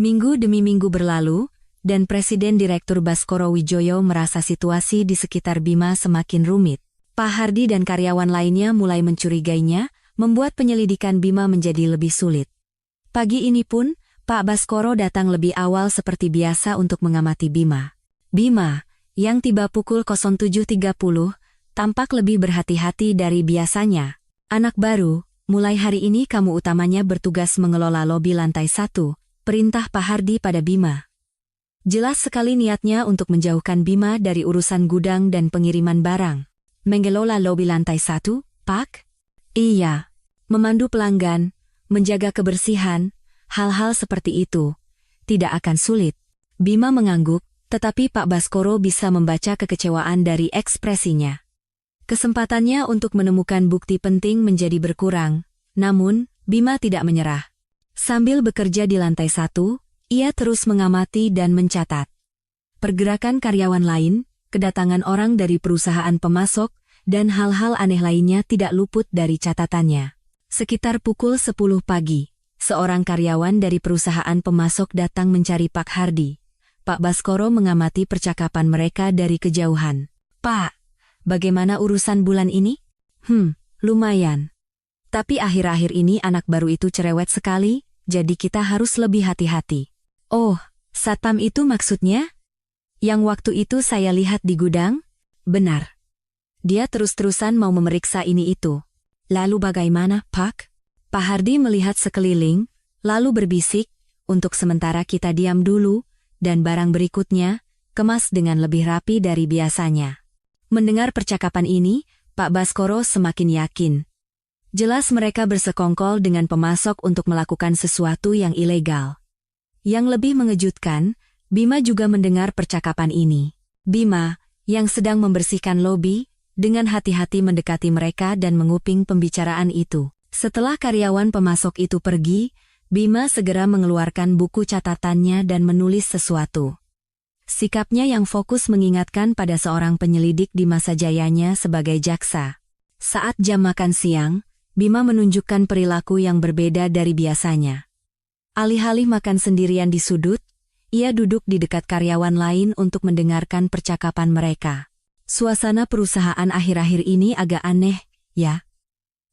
Minggu demi minggu berlalu, dan Presiden Direktur Baskoro Wijoyo merasa situasi di sekitar Bima semakin rumit. Pak Hardi dan karyawan lainnya mulai mencurigainya, membuat penyelidikan Bima menjadi lebih sulit. Pagi ini pun, Pak Baskoro datang lebih awal seperti biasa untuk mengamati Bima. Bima, yang tiba pukul 07.30, tampak lebih berhati-hati dari biasanya. "Anak baru, mulai hari ini kamu utamanya bertugas mengelola lobi lantai 1, perintah Pak Hardi pada Bima. Jelas sekali niatnya untuk menjauhkan Bima dari urusan gudang dan pengiriman barang. "Mengelola lobi lantai 1, Pak?" "Iya. Memandu pelanggan, menjaga kebersihan, hal-hal seperti itu. Tidak akan sulit." Bima mengangguk, tetapi Pak Baskoro bisa membaca kekecewaan dari ekspresinya. Kesempatannya untuk menemukan bukti penting menjadi berkurang, namun, Bima tidak menyerah. Sambil bekerja di lantai 1, ia terus mengamati dan mencatat pergerakan karyawan lain, kedatangan orang dari perusahaan pemasok, dan hal-hal aneh lainnya tidak luput dari catatannya. Sekitar pukul 10 pagi, seorang karyawan dari perusahaan pemasok datang mencari Pak Hardi. Pak Baskoro mengamati percakapan mereka dari kejauhan. "Pak, bagaimana urusan bulan ini?" Lumayan. Tapi akhir-akhir ini anak baru itu cerewet sekali, jadi kita harus lebih hati-hati." "Oh, satpam itu maksudnya? Yang waktu itu saya lihat di gudang?" "Benar. Dia terus-terusan mau memeriksa ini itu." "Lalu bagaimana, Pak?" Pak Hardi melihat sekeliling, lalu berbisik, "Untuk sementara kita diam dulu, dan barang berikutnya, kemas dengan lebih rapi dari biasanya." Mendengar percakapan ini, Pak Baskoro semakin yakin. Jelas mereka bersekongkol dengan pemasok untuk melakukan sesuatu yang ilegal. Yang lebih mengejutkan, Bima juga mendengar percakapan ini. Bima, yang sedang membersihkan lobi, dengan hati-hati mendekati mereka dan menguping pembicaraan itu. Setelah karyawan pemasok itu pergi, Bima segera mengeluarkan buku catatannya dan menulis sesuatu. Sikapnya yang fokus mengingatkan pada seorang penyelidik di masa jayanya sebagai jaksa. Saat jam makan siang, Bima menunjukkan perilaku yang berbeda dari biasanya. Alih-alih makan sendirian di sudut, ia duduk di dekat karyawan lain untuk mendengarkan percakapan mereka. "Suasana perusahaan akhir-akhir ini agak aneh, ya?"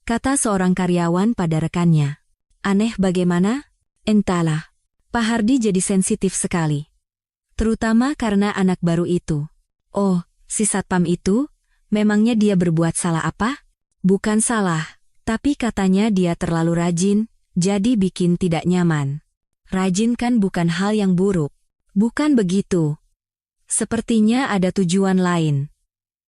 kata seorang karyawan pada rekannya. "Aneh bagaimana?" "Entahlah. Pak Hardi jadi sensitif sekali. Terutama karena anak baru itu." "Oh, si satpam itu? Memangnya dia berbuat salah apa?" "Bukan salah, Tapi katanya dia terlalu rajin, jadi bikin tidak nyaman. Rajin kan bukan hal yang buruk. Bukan begitu. Sepertinya ada tujuan lain.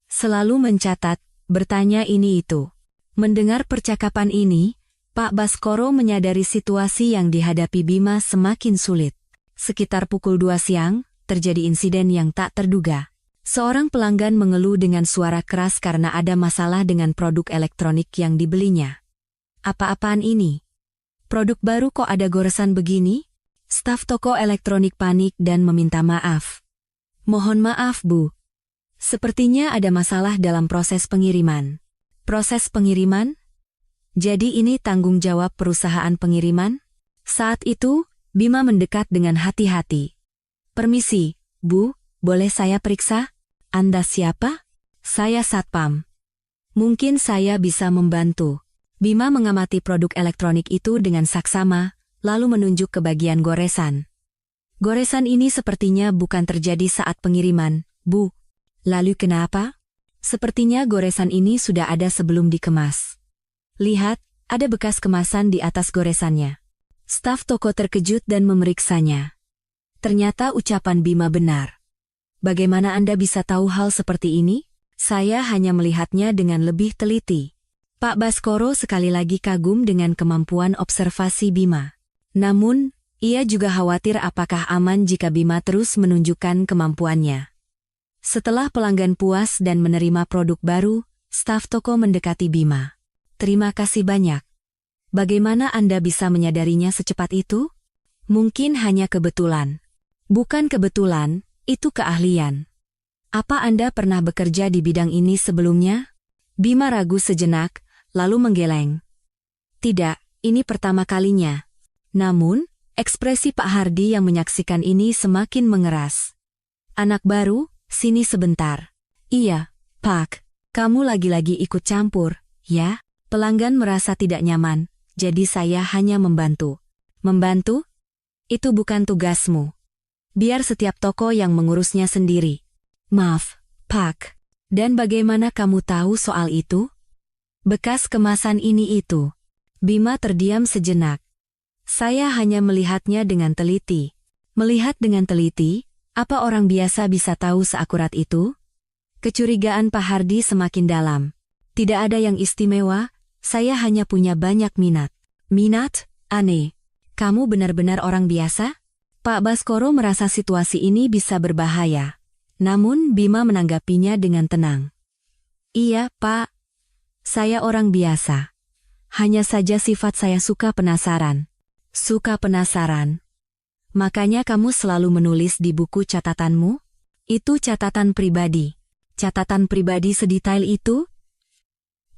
Selalu mencatat, bertanya ini itu. Mendengar percakapan ini, Pak Baskoro menyadari situasi yang dihadapi Bima semakin sulit. Sekitar pukul 2 siang, terjadi insiden yang tak terduga. Seorang pelanggan mengeluh dengan suara keras karena ada masalah dengan produk elektronik yang dibelinya. Apa-apaan ini? Produk baru kok ada goresan begini? Staf toko elektronik panik dan meminta maaf. Mohon maaf, Bu. Sepertinya ada masalah dalam proses pengiriman. Proses pengiriman? Jadi ini tanggung jawab perusahaan pengiriman? Saat itu, Bima mendekat dengan hati-hati. Permisi, Bu, boleh saya periksa? Anda siapa? Saya Satpam. Mungkin saya bisa membantu. Bima mengamati produk elektronik itu dengan saksama, lalu menunjuk ke bagian goresan. Goresan ini sepertinya bukan terjadi saat pengiriman, Bu. Lalu kenapa? Sepertinya goresan ini sudah ada sebelum dikemas. Lihat, ada bekas kemasan di atas goresannya. Staf toko terkejut dan memeriksanya. Ternyata ucapan Bima benar. Bagaimana Anda bisa tahu hal seperti ini? Saya hanya melihatnya dengan lebih teliti. Pak Baskoro sekali lagi kagum dengan kemampuan observasi Bima. Namun, ia juga khawatir apakah aman jika Bima terus menunjukkan kemampuannya. Setelah pelanggan puas dan menerima produk baru, staf toko mendekati Bima. Terima kasih banyak. Bagaimana Anda bisa menyadarinya secepat itu? Mungkin hanya kebetulan. Bukan kebetulan, itu keahlian. Apa Anda pernah bekerja di bidang ini sebelumnya? Bima ragu sejenak, lalu menggeleng. Tidak, ini pertama kalinya. Namun, ekspresi Pak Hardi yang menyaksikan ini semakin mengeras. Anak baru, sini sebentar. Iya, Pak. Kamu lagi-lagi ikut campur, ya? Pelanggan merasa tidak nyaman, jadi saya hanya membantu. Membantu? Itu bukan tugasmu. Biar setiap toko yang mengurusnya sendiri. Maaf, Pak. Dan bagaimana kamu tahu soal itu? Bekas kemasan ini itu. Bima terdiam sejenak. Saya hanya melihatnya dengan teliti. Melihat dengan teliti, apa orang biasa bisa tahu seakurat itu? Kecurigaan Pak Hardi semakin dalam. Tidak ada yang istimewa, saya hanya punya banyak minat. Minat? Aneh. Kamu benar-benar orang biasa? Pak Baskoro merasa situasi ini bisa berbahaya. Namun Bima menanggapinya dengan tenang. Iya, Pak. Saya orang biasa. Hanya saja sifat saya suka penasaran. Suka penasaran. Makanya kamu selalu menulis di buku catatanmu? Itu catatan pribadi. Catatan pribadi sedetail itu?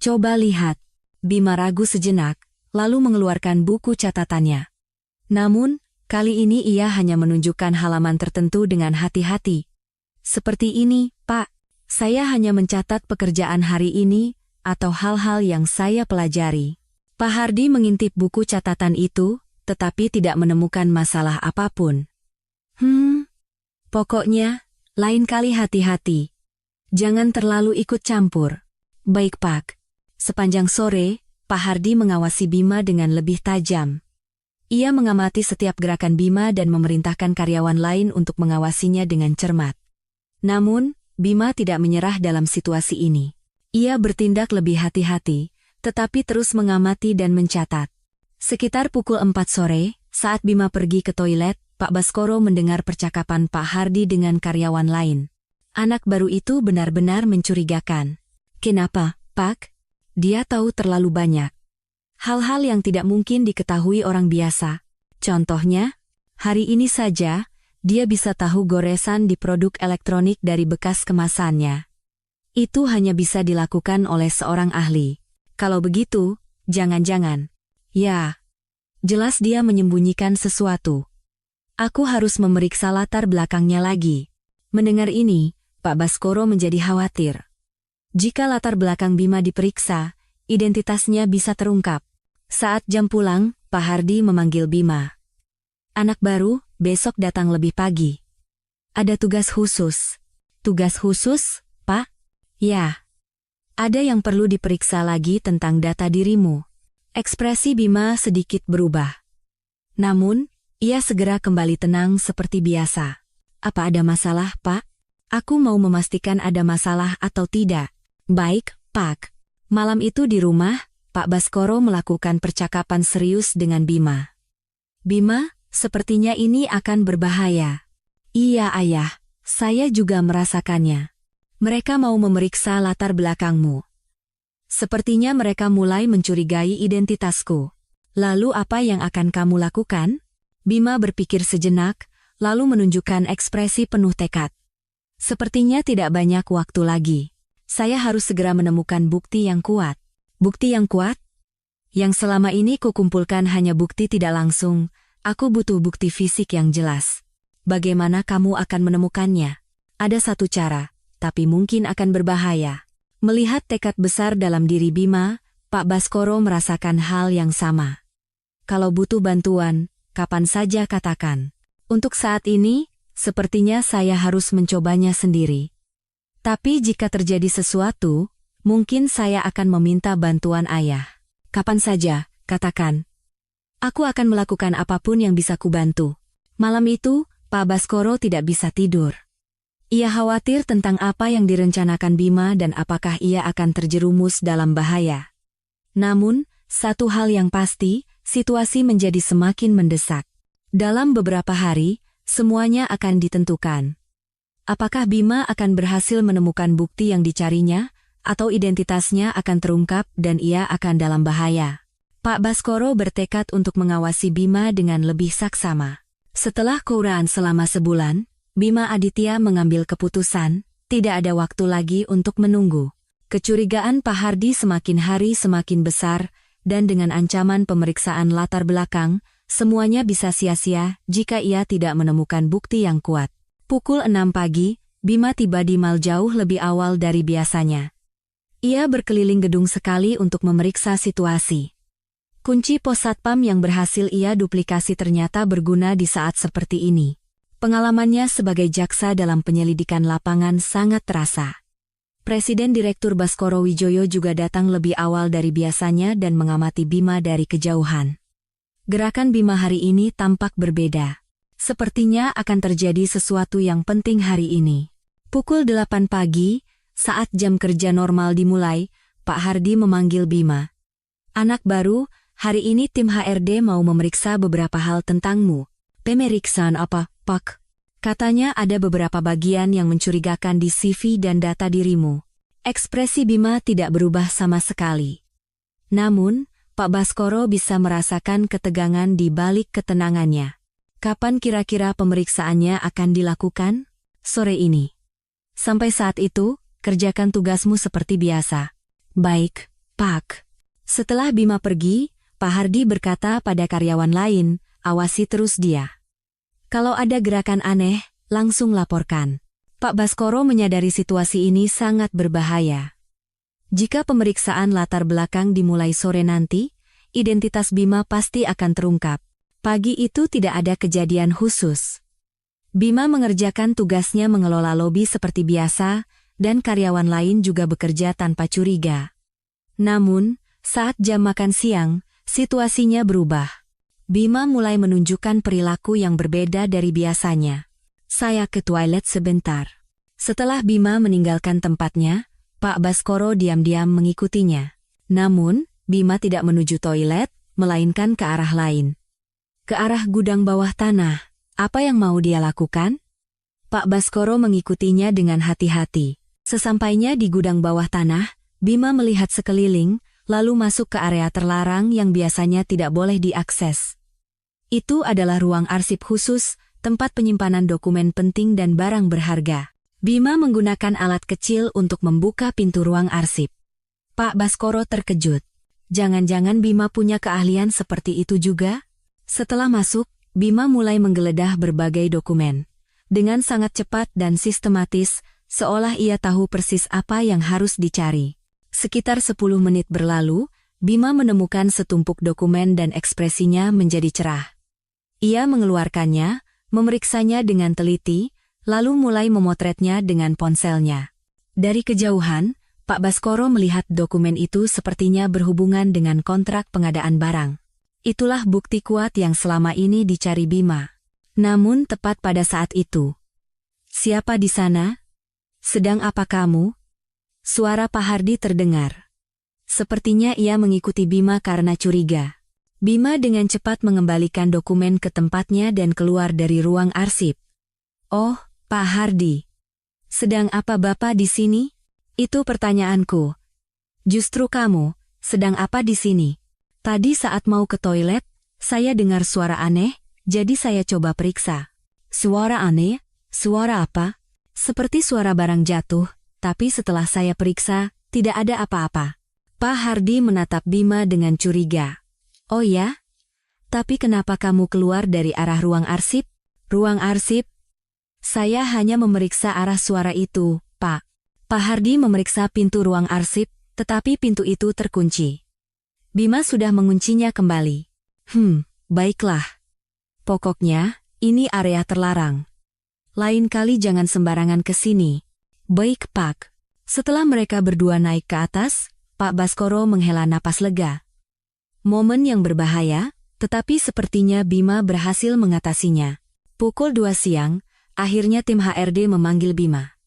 Coba lihat. Bima ragu sejenak, lalu mengeluarkan buku catatannya. Namun, kali ini ia hanya menunjukkan halaman tertentu dengan hati-hati. Seperti ini, Pak. Saya hanya mencatat pekerjaan hari ini, atau hal-hal yang saya pelajari. Pak Hardi mengintip buku catatan itu, tetapi tidak menemukan masalah apapun. Pokoknya, lain kali hati-hati. Jangan terlalu ikut campur. Baik, Pak. Sepanjang sore, Pak Hardi mengawasi Bima dengan lebih tajam. Ia mengamati setiap gerakan Bima dan memerintahkan karyawan lain untuk mengawasinya dengan cermat. Namun, Bima tidak menyerah dalam situasi ini. Ia bertindak lebih hati-hati, tetapi terus mengamati dan mencatat. Sekitar pukul 4 sore, saat Bima pergi ke toilet, Pak Baskoro mendengar percakapan Pak Hardi dengan karyawan lain. Anak baru itu benar-benar mencurigakan. Kenapa, Pak? Dia tahu terlalu banyak. Hal-hal yang tidak mungkin diketahui orang biasa. Contohnya, hari ini saja, dia bisa tahu goresan di produk elektronik dari bekas kemasannya. Itu hanya bisa dilakukan oleh seorang ahli. Kalau begitu, jangan-jangan. Ya, jelas dia menyembunyikan sesuatu. Aku harus memeriksa latar belakangnya lagi. Mendengar ini, Pak Baskoro menjadi khawatir. Jika latar belakang Bima diperiksa, identitasnya bisa terungkap. Saat jam pulang, Pak Hardi memanggil Bima. Anak baru, besok datang lebih pagi. Ada tugas khusus. Tugas khusus, Pak? Ya. Ada yang perlu diperiksa lagi tentang data dirimu. Ekspresi Bima sedikit berubah. Namun, ia segera kembali tenang seperti biasa. Apa ada masalah, Pak? Aku mau memastikan ada masalah atau tidak. Baik, Pak. Malam itu di rumah, Pak Baskoro melakukan percakapan serius dengan Bima. Bima, sepertinya ini akan berbahaya. Iya, Ayah. Saya juga merasakannya. Mereka mau memeriksa latar belakangmu. Sepertinya mereka mulai mencurigai identitasku. Lalu apa yang akan kamu lakukan? Bima berpikir sejenak, lalu menunjukkan ekspresi penuh tekad. Sepertinya tidak banyak waktu lagi. Saya harus segera menemukan bukti yang kuat. Bukti yang kuat? Yang selama ini kukumpulkan hanya bukti tidak langsung, aku butuh bukti fisik yang jelas. Bagaimana kamu akan menemukannya? Ada satu cara, tapi mungkin akan berbahaya. Melihat tekad besar dalam diri Bima, Pak Baskoro merasakan hal yang sama. Kalau butuh bantuan, kapan saja katakan. Untuk saat ini, sepertinya saya harus mencobanya sendiri. Tapi jika terjadi sesuatu, mungkin saya akan meminta bantuan Ayah. Kapan saja, katakan. Aku akan melakukan apapun yang bisa kubantu. Malam itu, Pak Baskoro tidak bisa tidur. Ia khawatir tentang apa yang direncanakan Bima dan apakah ia akan terjerumus dalam bahaya. Namun, satu hal yang pasti, situasi menjadi semakin mendesak. Dalam beberapa hari, semuanya akan ditentukan. Apakah Bima akan berhasil menemukan bukti yang dicarinya, atau identitasnya akan terungkap dan ia akan dalam bahaya. Pak Baskoro bertekad untuk mengawasi Bima dengan lebih saksama. Setelah keuraan selama sebulan, Bima Aditya mengambil keputusan, tidak ada waktu lagi untuk menunggu. Kecurigaan Pak Hardi semakin hari semakin besar, dan dengan ancaman pemeriksaan latar belakang, semuanya bisa sia-sia jika ia tidak menemukan bukti yang kuat. Pukul 6 pagi, Bima tiba di mal jauh lebih awal dari biasanya. Ia berkeliling gedung sekali untuk memeriksa situasi. Kunci pos satpam yang berhasil ia duplikasi ternyata berguna di saat seperti ini. Pengalamannya sebagai jaksa dalam penyelidikan lapangan sangat terasa. Presiden Direktur Baskoro Wijoyo juga datang lebih awal dari biasanya dan mengamati Bima dari kejauhan. Gerakan Bima hari ini tampak berbeda. Sepertinya akan terjadi sesuatu yang penting hari ini. Pukul 8 pagi, saat jam kerja normal dimulai, Pak Hardi memanggil Bima. Anak baru, hari ini tim HRD mau memeriksa beberapa hal tentangmu. Pemeriksaan apa, Pak? Katanya ada beberapa bagian yang mencurigakan di CV dan data dirimu. Ekspresi Bima tidak berubah sama sekali. Namun, Pak Baskoro bisa merasakan ketegangan di balik ketenangannya. Kapan kira-kira pemeriksaannya akan dilakukan? Sore ini. Sampai saat itu, kerjakan tugasmu seperti biasa. Baik, Pak. Setelah Bima pergi, Pak Hardi berkata pada karyawan lain, awasi terus dia. Kalau ada gerakan aneh, langsung laporkan. Pak Baskoro menyadari situasi ini sangat berbahaya. Jika pemeriksaan latar belakang dimulai sore nanti, identitas Bima pasti akan terungkap. Pagi itu tidak ada kejadian khusus. Bima mengerjakan tugasnya mengelola lobi seperti biasa, dan karyawan lain juga bekerja tanpa curiga. Namun, saat jam makan siang, situasinya berubah. Bima mulai menunjukkan perilaku yang berbeda dari biasanya. Saya ke toilet sebentar. Setelah Bima meninggalkan tempatnya, Pak Baskoro diam-diam mengikutinya. Namun, Bima tidak menuju toilet, melainkan ke arah lain. Ke arah gudang bawah tanah. Apa yang mau dia lakukan? Pak Baskoro mengikutinya dengan hati-hati. Sesampainya di gudang bawah tanah, Bima melihat sekeliling, lalu masuk ke area terlarang yang biasanya tidak boleh diakses. Itu adalah ruang arsip khusus, tempat penyimpanan dokumen penting dan barang berharga. Bima menggunakan alat kecil untuk membuka pintu ruang arsip. Pak Baskoro terkejut. Jangan-jangan Bima punya keahlian seperti itu juga? Setelah masuk, Bima mulai menggeledah berbagai dokumen. Dengan sangat cepat dan sistematis, seolah ia tahu persis apa yang harus dicari. Sekitar 10 menit berlalu, Bima menemukan setumpuk dokumen dan ekspresinya menjadi cerah. Ia mengeluarkannya, memeriksanya dengan teliti, lalu mulai memotretnya dengan ponselnya. Dari kejauhan, Pak Baskoro melihat dokumen itu sepertinya berhubungan dengan kontrak pengadaan barang. Itulah bukti kuat yang selama ini dicari Bima. Namun tepat pada saat itu. Siapa di sana? Sedang apa kamu? Suara Pak Hardi terdengar. Sepertinya ia mengikuti Bima karena curiga. Bima dengan cepat mengembalikan dokumen ke tempatnya dan keluar dari ruang arsip. Oh, Pak Hardi. Sedang apa Bapak di sini? Itu pertanyaanku. Justru kamu, sedang apa di sini? Tadi saat mau ke toilet, saya dengar suara aneh, jadi saya coba periksa. Suara aneh? Suara apa? Seperti suara barang jatuh, tapi setelah saya periksa, tidak ada apa-apa. Pak Hardi menatap Bima dengan curiga. Oh ya? Tapi kenapa kamu keluar dari arah ruang arsip? Ruang arsip? Saya hanya memeriksa arah suara itu, Pak. Pak Hardi memeriksa pintu ruang arsip, tetapi pintu itu terkunci. Bima sudah menguncinya kembali. Baiklah. Pokoknya, ini area terlarang. Lain kali jangan sembarangan ke sini. Baik, Pak. Setelah mereka berdua naik ke atas, Pak Baskoro menghela napas lega. Momen yang berbahaya, tetapi sepertinya Bima berhasil mengatasinya. Pukul 2 siang, akhirnya tim HRD memanggil Bima.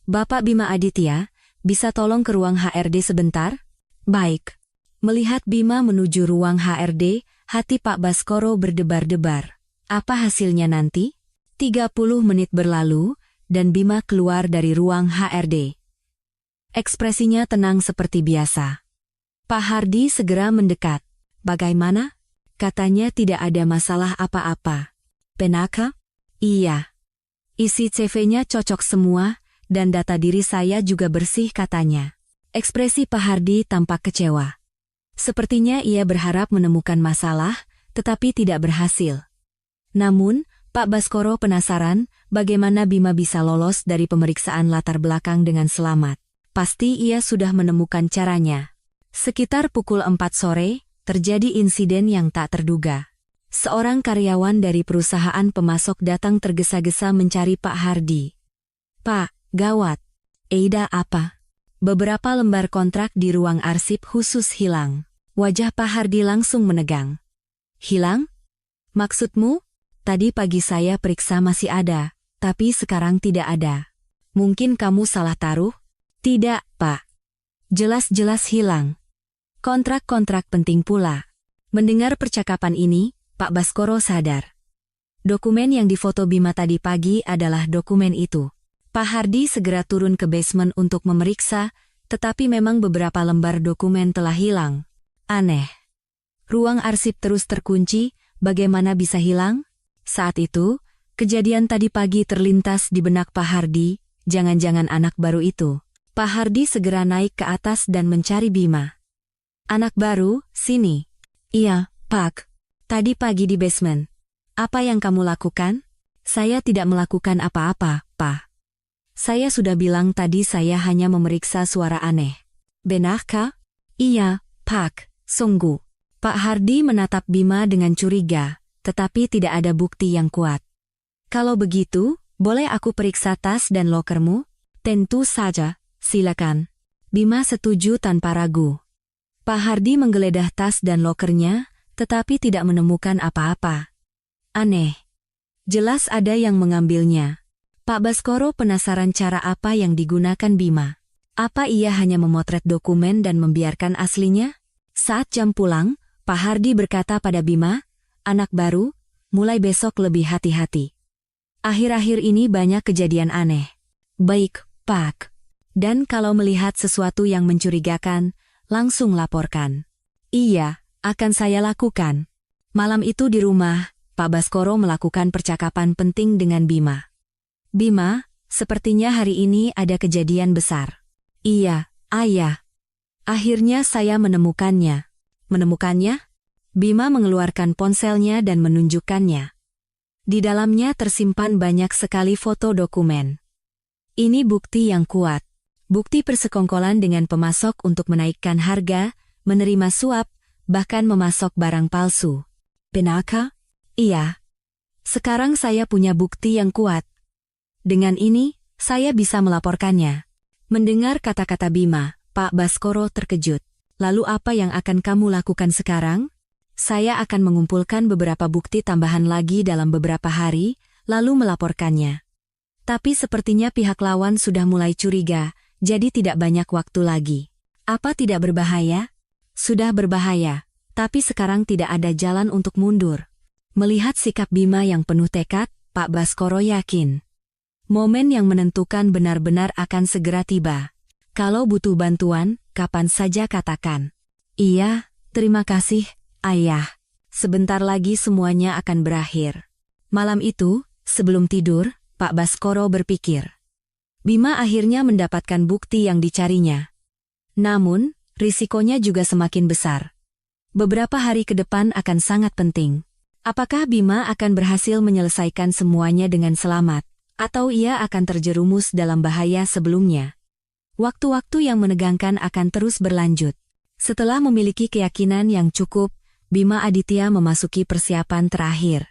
Bapak Bima Aditya, bisa tolong ke ruang HRD sebentar? Baik. Melihat Bima menuju ruang HRD, hati Pak Baskoro berdebar-debar. Apa hasilnya nanti? 30 menit berlalu, dan Bima keluar dari ruang HRD. Ekspresinya tenang seperti biasa. Pak Hardi segera mendekat. Bagaimana? Katanya tidak ada masalah apa-apa. Benarkah? Iya. Isi CV-nya cocok semua, dan data diri saya juga bersih katanya. Ekspresi Pak Hardi tampak kecewa. Sepertinya ia berharap menemukan masalah, tetapi tidak berhasil. Namun, Pak Baskoro penasaran bagaimana Bima bisa lolos dari pemeriksaan latar belakang dengan selamat. Pasti ia sudah menemukan caranya. Sekitar pukul 4 sore, terjadi insiden yang tak terduga. Seorang karyawan dari perusahaan pemasok datang tergesa-gesa mencari Pak Hardi. Pak, gawat. Eida apa? Beberapa lembar kontrak di ruang arsip khusus hilang. Wajah Pak Hardi langsung menegang. Hilang? Maksudmu? Tadi pagi saya periksa masih ada, tapi sekarang tidak ada. Mungkin kamu salah taruh? Tidak, Pak. Jelas-jelas hilang. Kontrak-kontrak penting pula. Mendengar percakapan ini, Pak Baskoro sadar. Dokumen yang difoto Bima tadi pagi adalah dokumen itu. Pak Hardi segera turun ke basement untuk memeriksa, tetapi memang beberapa lembar dokumen telah hilang. Aneh. Ruang arsip terus terkunci, bagaimana bisa hilang? Saat itu, kejadian tadi pagi terlintas di benak Pak Hardi, jangan-jangan anak baru itu. Pak Hardi segera naik ke atas dan mencari Bima. Anak baru, sini. Iya, Pak. Tadi pagi di basement. Apa yang kamu lakukan? Saya tidak melakukan apa-apa, Pak. Saya sudah bilang tadi saya hanya memeriksa suara aneh. Benarkah? Iya, Pak, sungguh. Pak Hardi menatap Bima dengan curiga, tetapi tidak ada bukti yang kuat. Kalau begitu, boleh aku periksa tas dan lokermu? Tentu saja, silakan. Bima setuju tanpa ragu. Pak Hardi menggeledah tas dan lokernya, tetapi tidak menemukan apa-apa. Aneh. Jelas ada yang mengambilnya. Pak Baskoro penasaran cara apa yang digunakan Bima. Apa ia hanya memotret dokumen dan membiarkan aslinya? Saat jam pulang, Pak Hardi berkata pada Bima, anak baru, mulai besok lebih hati-hati. Akhir-akhir ini banyak kejadian aneh. Baik, Pak. Dan kalau melihat sesuatu yang mencurigakan, langsung laporkan. Iya, akan saya lakukan. Malam itu di rumah, Pak Baskoro melakukan percakapan penting dengan Bima. Bima, sepertinya hari ini ada kejadian besar. Iya, Ayah. Akhirnya saya menemukannya. Menemukannya? Bima mengeluarkan ponselnya dan menunjukkannya. Di dalamnya tersimpan banyak sekali foto dokumen. Ini bukti yang kuat. Bukti persekongkolan dengan pemasok untuk menaikkan harga, menerima suap, bahkan memasok barang palsu. Benarkah? Iya. Sekarang saya punya bukti yang kuat. Dengan ini, saya bisa melaporkannya. Mendengar kata-kata Bima, Pak Baskoro terkejut. Lalu apa yang akan kamu lakukan sekarang? Saya akan mengumpulkan beberapa bukti tambahan lagi dalam beberapa hari, lalu melaporkannya. Tapi sepertinya pihak lawan sudah mulai curiga, jadi tidak banyak waktu lagi. Apa tidak berbahaya? Sudah berbahaya, tapi sekarang tidak ada jalan untuk mundur. Melihat sikap Bima yang penuh tekad, Pak Baskoro yakin momen yang menentukan benar-benar akan segera tiba. Kalau butuh bantuan, kapan saja katakan. Iya, terima kasih, Ayah. Sebentar lagi semuanya akan berakhir. Malam itu, sebelum tidur, Pak Baskoro berpikir. Bima akhirnya mendapatkan bukti yang dicarinya. Namun, risikonya juga semakin besar. Beberapa hari ke depan akan sangat penting. Apakah Bima akan berhasil menyelesaikan semuanya dengan selamat? Atau ia akan terjerumus dalam bahaya sebelumnya? Waktu-waktu yang menegangkan akan terus berlanjut. Setelah memiliki keyakinan yang cukup, Bima Aditya memasuki persiapan terakhir.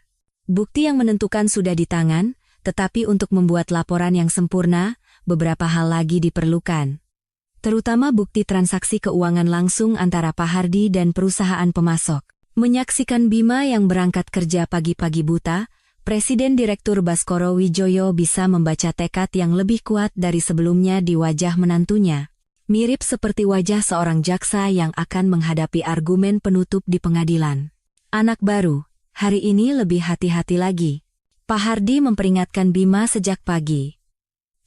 Bukti yang menentukan sudah di tangan, tetapi untuk membuat laporan yang sempurna, beberapa hal lagi diperlukan. Terutama bukti transaksi keuangan langsung antara Pak Hardi dan perusahaan pemasok. Menyaksikan Bima yang berangkat kerja pagi-pagi buta, Presiden Direktur Baskoro Wijoyo bisa membaca tekad yang lebih kuat dari sebelumnya di wajah menantunya. Mirip seperti wajah seorang jaksa yang akan menghadapi argumen penutup di pengadilan. Anak baru, hari ini lebih hati-hati lagi. Pak Hardi memperingatkan Bima sejak pagi.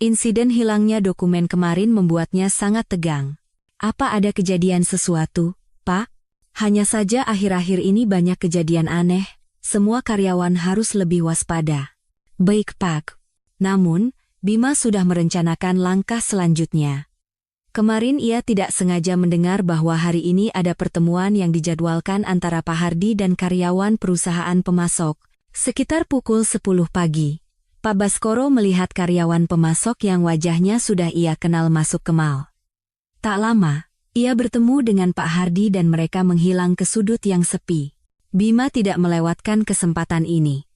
Insiden hilangnya dokumen kemarin membuatnya sangat tegang. Apa ada kejadian sesuatu, Pak? Hanya saja akhir-akhir ini banyak kejadian aneh. Semua karyawan harus lebih waspada. Baik, Pak. Namun, Bima sudah merencanakan langkah selanjutnya. Kemarin ia tidak sengaja mendengar bahwa hari ini ada pertemuan yang dijadwalkan antara Pak Hardi dan karyawan perusahaan pemasok. Sekitar pukul 10 pagi, Pak Baskoro melihat karyawan pemasok yang wajahnya sudah ia kenal masuk ke mal. Tak lama, ia bertemu dengan Pak Hardi dan mereka menghilang ke sudut yang sepi. Bima tidak melewatkan kesempatan ini.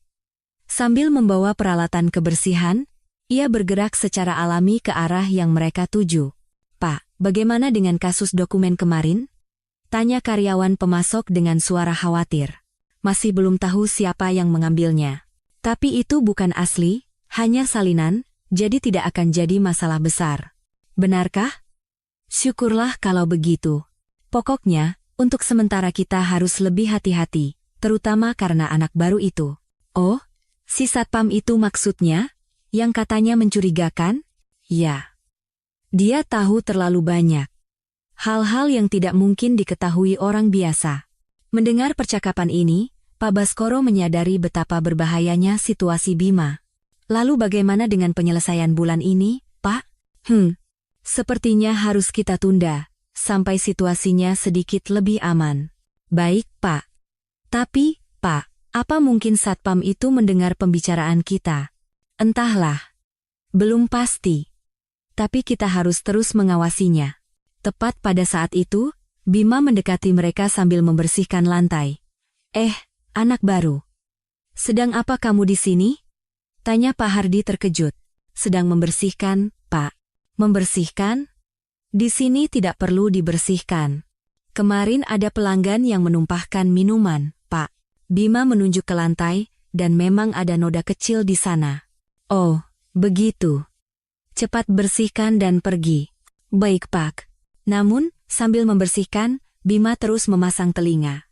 Sambil membawa peralatan kebersihan, ia bergerak secara alami ke arah yang mereka tuju. Pak, bagaimana dengan kasus dokumen kemarin? Tanya karyawan pemasok dengan suara khawatir. Masih belum tahu siapa yang mengambilnya. Tapi itu bukan asli, hanya salinan, jadi tidak akan jadi masalah besar. Benarkah? Syukurlah kalau begitu. Pokoknya, untuk sementara kita harus lebih hati-hati, terutama karena anak baru itu. Oh, si satpam itu maksudnya? Yang katanya mencurigakan? Ya. Dia tahu terlalu banyak. Hal-hal yang tidak mungkin diketahui orang biasa. Mendengar percakapan ini, Pak Baskoro menyadari betapa berbahayanya situasi Bima. Lalu bagaimana dengan penyelesaian bulan ini, Pak? Sepertinya harus kita tunda, sampai situasinya sedikit lebih aman. Baik, Pak. Tapi, Pak, apa mungkin satpam itu mendengar pembicaraan kita? Entahlah. Belum pasti. Tapi kita harus terus mengawasinya. Tepat pada saat itu, Bima mendekati mereka sambil membersihkan lantai. Anak baru. Sedang apa kamu di sini? Tanya Pak Hardi terkejut. Sedang membersihkan, Pak. Membersihkan? Di sini tidak perlu dibersihkan. Kemarin ada pelanggan yang menumpahkan minuman, Pak. Bima menunjuk ke lantai, dan memang ada noda kecil di sana. Oh, begitu. Cepat bersihkan dan pergi. Baik, Pak. Namun, sambil membersihkan, Bima terus memasang telinga.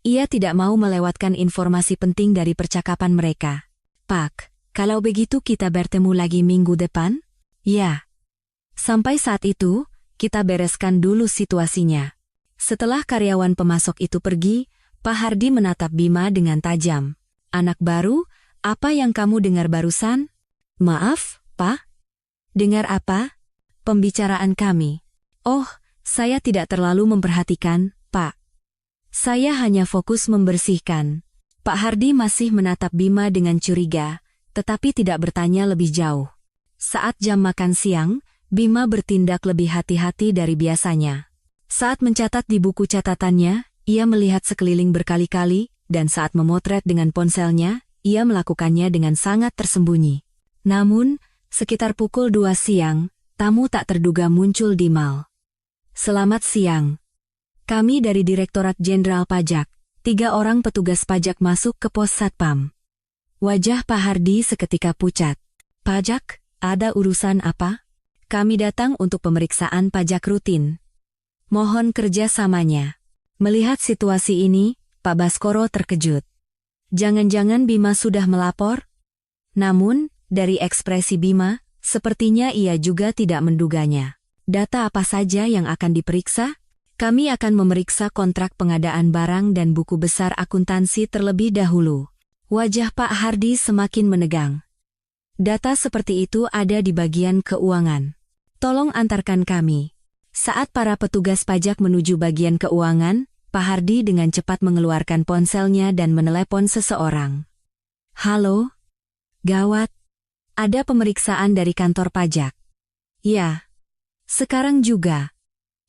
Ia tidak mau melewatkan informasi penting dari percakapan mereka. Pak, kalau begitu kita bertemu lagi minggu depan? Ya. Sampai saat itu, kita bereskan dulu situasinya. Setelah karyawan pemasok itu pergi, Pak Hardi menatap Bima dengan tajam. Anak baru, apa yang kamu dengar barusan? Maaf, Pak. Dengar apa? Pembicaraan kami. Oh, saya tidak terlalu memperhatikan, Pak. Saya hanya fokus membersihkan. Pak Hardi masih menatap Bima dengan curiga, tetapi tidak bertanya lebih jauh. Saat jam makan siang, Bima bertindak lebih hati-hati dari biasanya. Saat mencatat di buku catatannya, ia melihat sekeliling berkali-kali, dan saat memotret dengan ponselnya, ia melakukannya dengan sangat tersembunyi. Namun, sekitar pukul 2 siang, tamu tak terduga muncul di mal. Selamat siang. Kami dari Direktorat Jenderal Pajak. 3 orang petugas pajak masuk ke pos Satpam. Wajah Pak Hardi seketika pucat. Pajak, ada urusan apa? Kami datang untuk pemeriksaan pajak rutin. Mohon kerjasamanya. Melihat situasi ini, Pak Baskoro terkejut. Jangan-jangan Bima sudah melapor? Namun, dari ekspresi Bima, sepertinya ia juga tidak menduganya. Data apa saja yang akan diperiksa? Kami akan memeriksa kontrak pengadaan barang dan buku besar akuntansi terlebih dahulu. Wajah Pak Hardi semakin menegang. Data seperti itu ada di bagian keuangan. Tolong antarkan kami. Saat para petugas pajak menuju bagian keuangan, Pak Hardi dengan cepat mengeluarkan ponselnya dan menelepon seseorang. Halo? Gawat. Ada pemeriksaan dari kantor pajak. Ya. Sekarang juga.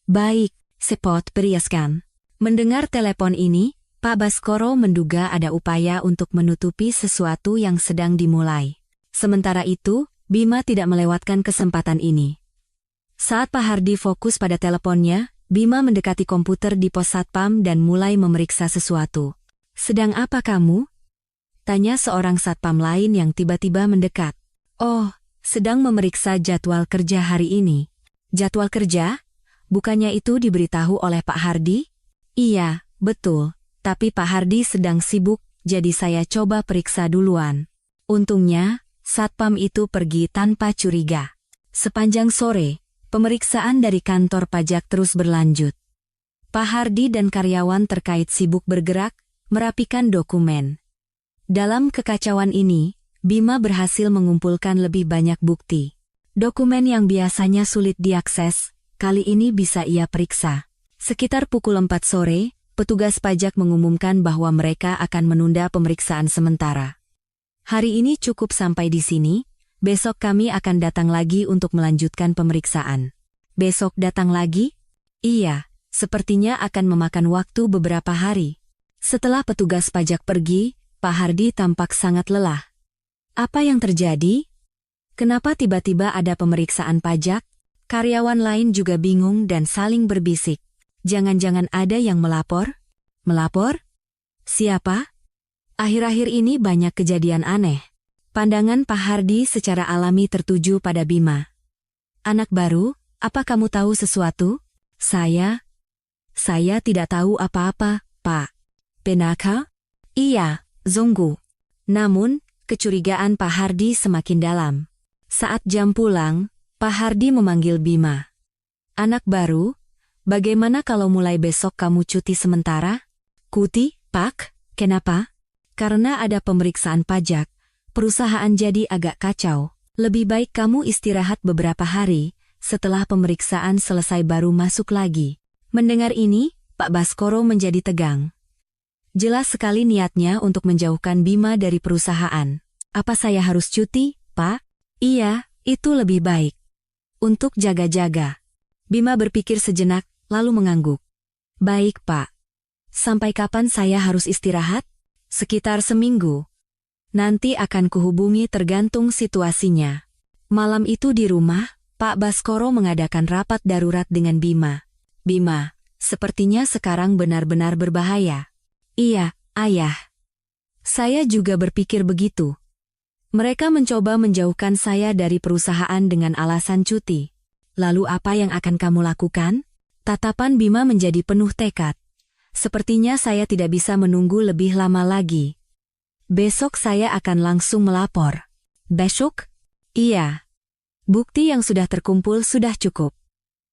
Baik. Sepot beriaskan. Mendengar telepon ini, Pak Baskoro menduga ada upaya untuk menutupi sesuatu yang sedang dimulai. Sementara itu, Bima tidak melewatkan kesempatan ini. Saat Pak Hardi fokus pada teleponnya, Bima mendekati komputer di pos Satpam dan mulai memeriksa sesuatu. Sedang apa kamu? Tanya seorang Satpam lain yang tiba-tiba mendekat. Oh, sedang memeriksa jadwal kerja hari ini. Jadwal kerja? Bukannya itu diberitahu oleh Pak Hardi? Iya, betul. Tapi Pak Hardi sedang sibuk, jadi saya coba periksa duluan. Untungnya, Satpam itu pergi tanpa curiga. Sepanjang sore, pemeriksaan dari kantor pajak terus berlanjut. Pak Hardi dan karyawan terkait sibuk bergerak, merapikan dokumen. Dalam kekacauan ini, Bima berhasil mengumpulkan lebih banyak bukti. Dokumen yang biasanya sulit diakses, kali ini bisa ia periksa. Sekitar pukul 4 sore, petugas pajak mengumumkan bahwa mereka akan menunda pemeriksaan sementara. Hari ini cukup sampai di sini, besok kami akan datang lagi untuk melanjutkan pemeriksaan. Besok datang lagi? Iya, sepertinya akan memakan waktu beberapa hari. Setelah petugas pajak pergi, Pak Hardi tampak sangat lelah. Apa yang terjadi? Kenapa tiba-tiba ada pemeriksaan pajak? Karyawan lain juga bingung dan saling berbisik. Jangan-jangan ada yang melapor? Melapor? Siapa? Akhir-akhir ini banyak kejadian aneh. Pandangan Pak Hardi secara alami tertuju pada Bima. Anak baru, apa kamu tahu sesuatu? Saya tidak tahu apa-apa, Pak. Penaka? Iya, Zonggu. Namun, kecurigaan Pak Hardi semakin dalam. Saat jam pulang, Pak Hardi memanggil Bima. Anak baru, bagaimana kalau mulai besok kamu cuti sementara? Cuti, Pak? Kenapa? Karena ada pemeriksaan pajak, perusahaan jadi agak kacau. Lebih baik kamu istirahat beberapa hari, setelah pemeriksaan selesai baru masuk lagi. Mendengar ini, Pak Baskoro menjadi tegang. Jelas sekali niatnya untuk menjauhkan Bima dari perusahaan. Apa saya harus cuti, Pak? Iya, itu lebih baik. Untuk jaga-jaga. Bima berpikir sejenak, lalu mengangguk. Baik, Pak. Sampai kapan saya harus istirahat? Sekitar seminggu. Nanti akan kuhubungi tergantung situasinya. Malam itu di rumah, Pak Baskoro mengadakan rapat darurat dengan Bima. Bima, sepertinya sekarang benar-benar berbahaya. Iya, Ayah. Saya juga berpikir begitu. Mereka mencoba menjauhkan saya dari perusahaan dengan alasan cuti. Lalu apa yang akan kamu lakukan? Tatapan Bima menjadi penuh tekad. Sepertinya saya tidak bisa menunggu lebih lama lagi. Besok saya akan langsung melapor. Besok? Iya. Bukti yang sudah terkumpul sudah cukup.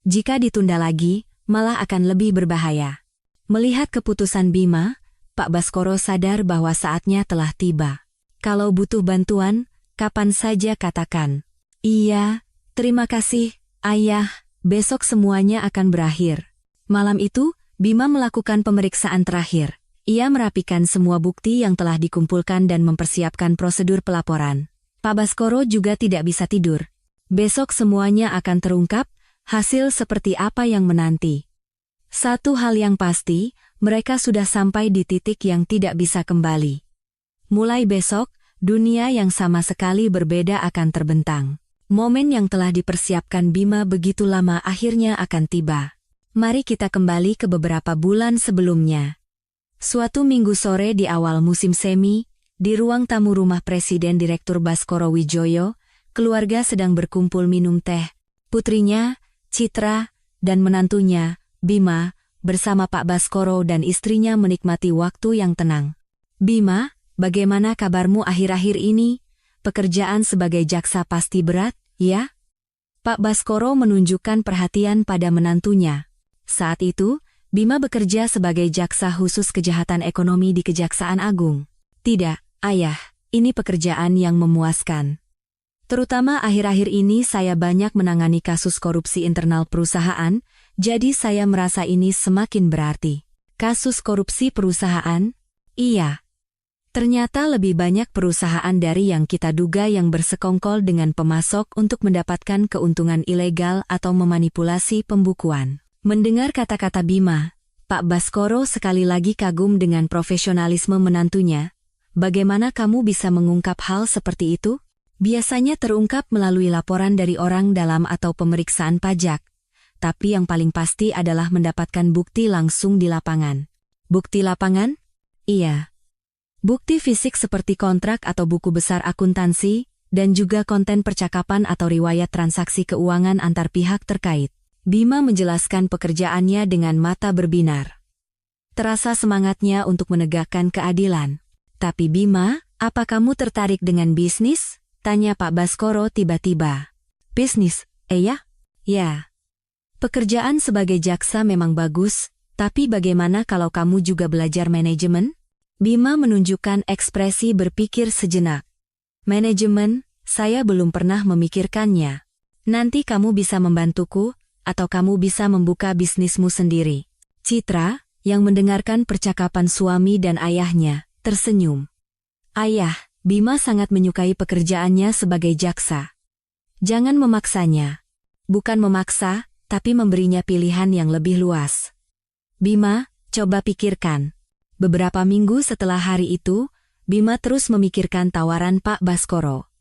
Jika ditunda lagi, malah akan lebih berbahaya. Melihat keputusan Bima, Pak Baskoro sadar bahwa saatnya telah tiba. Kalau butuh bantuan, kapan saja katakan. Iya, terima kasih, Ayah. Besok semuanya akan berakhir. Malam itu, Bima melakukan pemeriksaan terakhir. Ia merapikan semua bukti yang telah dikumpulkan dan mempersiapkan prosedur pelaporan. Pak Baskoro juga tidak bisa tidur. Besok semuanya akan terungkap, hasil seperti apa yang menanti. Satu hal yang pasti, mereka sudah sampai di titik yang tidak bisa kembali. Mulai besok, dunia yang sama sekali berbeda akan terbentang. Momen yang telah dipersiapkan Bima begitu lama akhirnya akan tiba. Mari kita kembali ke beberapa bulan sebelumnya. Suatu minggu sore di awal musim semi, di ruang tamu rumah Presiden Direktur Baskoro Wijoyo, keluarga sedang berkumpul minum teh. Putrinya, Citra, dan menantunya, Bima, bersama Pak Baskoro dan istrinya menikmati waktu yang tenang. Bima, bagaimana kabarmu akhir-akhir ini? Pekerjaan sebagai jaksa pasti berat, ya? Pak Baskoro menunjukkan perhatian pada menantunya. Saat itu, Bima bekerja sebagai jaksa khusus kejahatan ekonomi di Kejaksaan Agung. Tidak, Ayah, ini pekerjaan yang memuaskan. Terutama akhir-akhir ini saya banyak menangani kasus korupsi internal perusahaan, jadi saya merasa ini semakin berarti. Kasus korupsi perusahaan? Iya. Ternyata lebih banyak perusahaan dari yang kita duga yang bersekongkol dengan pemasok untuk mendapatkan keuntungan ilegal atau memanipulasi pembukuan. Mendengar kata-kata Bima, Pak Baskoro sekali lagi kagum dengan profesionalisme menantunya. Bagaimana kamu bisa mengungkap hal seperti itu? Biasanya terungkap melalui laporan dari orang dalam atau pemeriksaan pajak. Tapi yang paling pasti adalah mendapatkan bukti langsung di lapangan. Bukti lapangan? Iya. Bukti fisik seperti kontrak atau buku besar akuntansi, dan juga konten percakapan atau riwayat transaksi keuangan antar pihak terkait. Bima menjelaskan pekerjaannya dengan mata berbinar. Terasa semangatnya untuk menegakkan keadilan. Tapi Bima, apa kamu tertarik dengan bisnis? Tanya Pak Baskoro tiba-tiba. Bisnis, ya? Ya. Pekerjaan sebagai jaksa memang bagus, tapi bagaimana kalau kamu juga belajar manajemen? Bima menunjukkan ekspresi berpikir sejenak. Manajemen, saya belum pernah memikirkannya. Nanti kamu bisa membantuku, atau kamu bisa membuka bisnismu sendiri. Citra, yang mendengarkan percakapan suami dan ayahnya, tersenyum. Ayah, Bima sangat menyukai pekerjaannya sebagai jaksa. Jangan memaksanya. Bukan memaksa, tapi memberinya pilihan yang lebih luas. Bima, coba pikirkan. Beberapa minggu setelah hari itu, Bima terus memikirkan tawaran Pak Baskoro.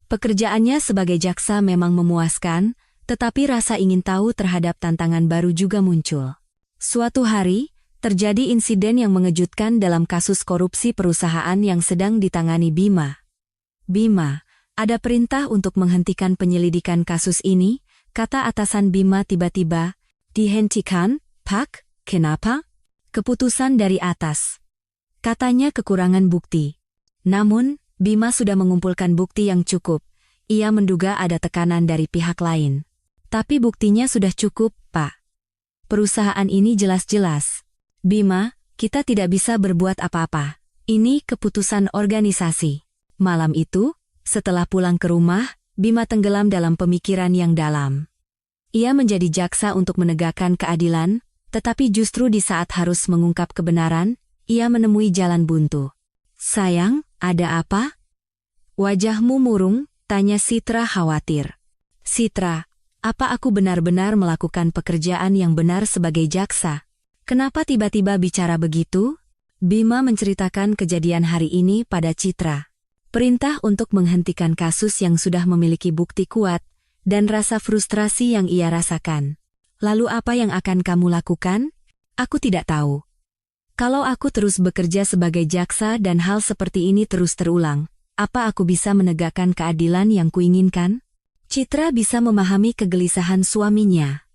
Pekerjaannya sebagai jaksa memang memuaskan, tetapi rasa ingin tahu terhadap tantangan baru juga muncul. Suatu hari, terjadi insiden yang mengejutkan dalam kasus korupsi perusahaan yang sedang ditangani Bima. Bima, ada perintah untuk menghentikan penyelidikan kasus ini, kata atasan Bima tiba-tiba. Dihentikan, Pak? Kenapa? Keputusan dari atas. Katanya kekurangan bukti. Namun, Bima sudah mengumpulkan bukti yang cukup. Ia menduga ada tekanan dari pihak lain. Tapi buktinya sudah cukup, Pak. Perusahaan ini jelas-jelas. Bima, kita tidak bisa berbuat apa-apa. Ini keputusan organisasi. Malam itu, setelah pulang ke rumah, Bima tenggelam dalam pemikiran yang dalam. Ia menjadi jaksa untuk menegakkan keadilan, tetapi justru di saat harus mengungkap kebenaran, ia menemui jalan buntu. Sayang, ada apa? Wajahmu murung, tanya Citra khawatir. Citra, apa aku benar-benar melakukan pekerjaan yang benar sebagai jaksa? Kenapa tiba-tiba bicara begitu? Bima menceritakan kejadian hari ini pada Citra. Perintah untuk menghentikan kasus yang sudah memiliki bukti kuat, dan rasa frustrasi yang ia rasakan. Lalu apa yang akan kamu lakukan? Aku tidak tahu. Kalau aku terus bekerja sebagai jaksa dan hal seperti ini terus terulang, apa aku bisa menegakkan keadilan yang kuinginkan? Citra bisa memahami kegelisahan suaminya.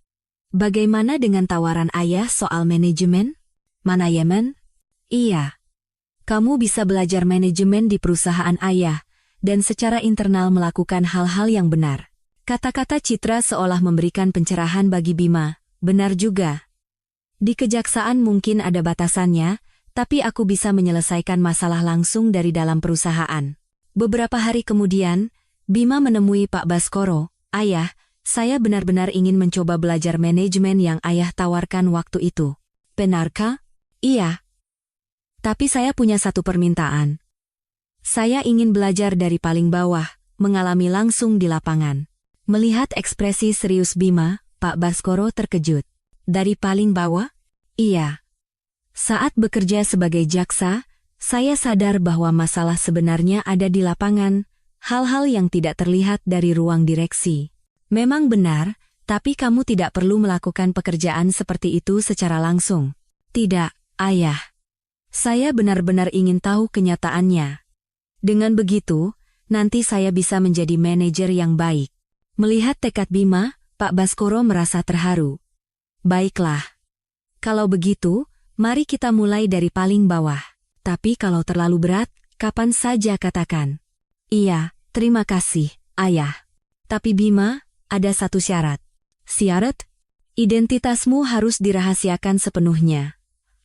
Bagaimana dengan tawaran ayah soal manajemen? Manajemen? Iya. Kamu bisa belajar manajemen di perusahaan ayah, dan secara internal melakukan hal-hal yang benar. Kata-kata Citra seolah memberikan pencerahan bagi Bima. Benar juga. Di kejaksaan mungkin ada batasannya, tapi aku bisa menyelesaikan masalah langsung dari dalam perusahaan. Beberapa hari kemudian, Bima menemui Pak Baskoro. Ayah, saya benar-benar ingin mencoba belajar manajemen yang ayah tawarkan waktu itu. Benarkah? Iya. Tapi saya punya satu permintaan. Saya ingin belajar dari paling bawah, mengalami langsung di lapangan. Melihat ekspresi serius Bima, Pak Baskoro terkejut. Dari paling bawah? Iya. Saat bekerja sebagai jaksa, saya sadar bahwa masalah sebenarnya ada di lapangan, hal-hal yang tidak terlihat dari ruang direksi. Memang benar, Tapi kamu tidak perlu melakukan pekerjaan seperti itu secara langsung. Tidak, Ayah. Saya benar-benar ingin tahu kenyataannya. Dengan begitu, nanti saya bisa menjadi manajer yang baik. Melihat tekad Bima, Pak Baskoro merasa terharu. Baiklah. Kalau begitu, mari kita mulai dari paling bawah. Tapi kalau terlalu berat, kapan saja katakan. Iya, terima kasih, Ayah. Tapi Bima, ada satu syarat. Syarat? Identitasmu harus dirahasiakan sepenuhnya.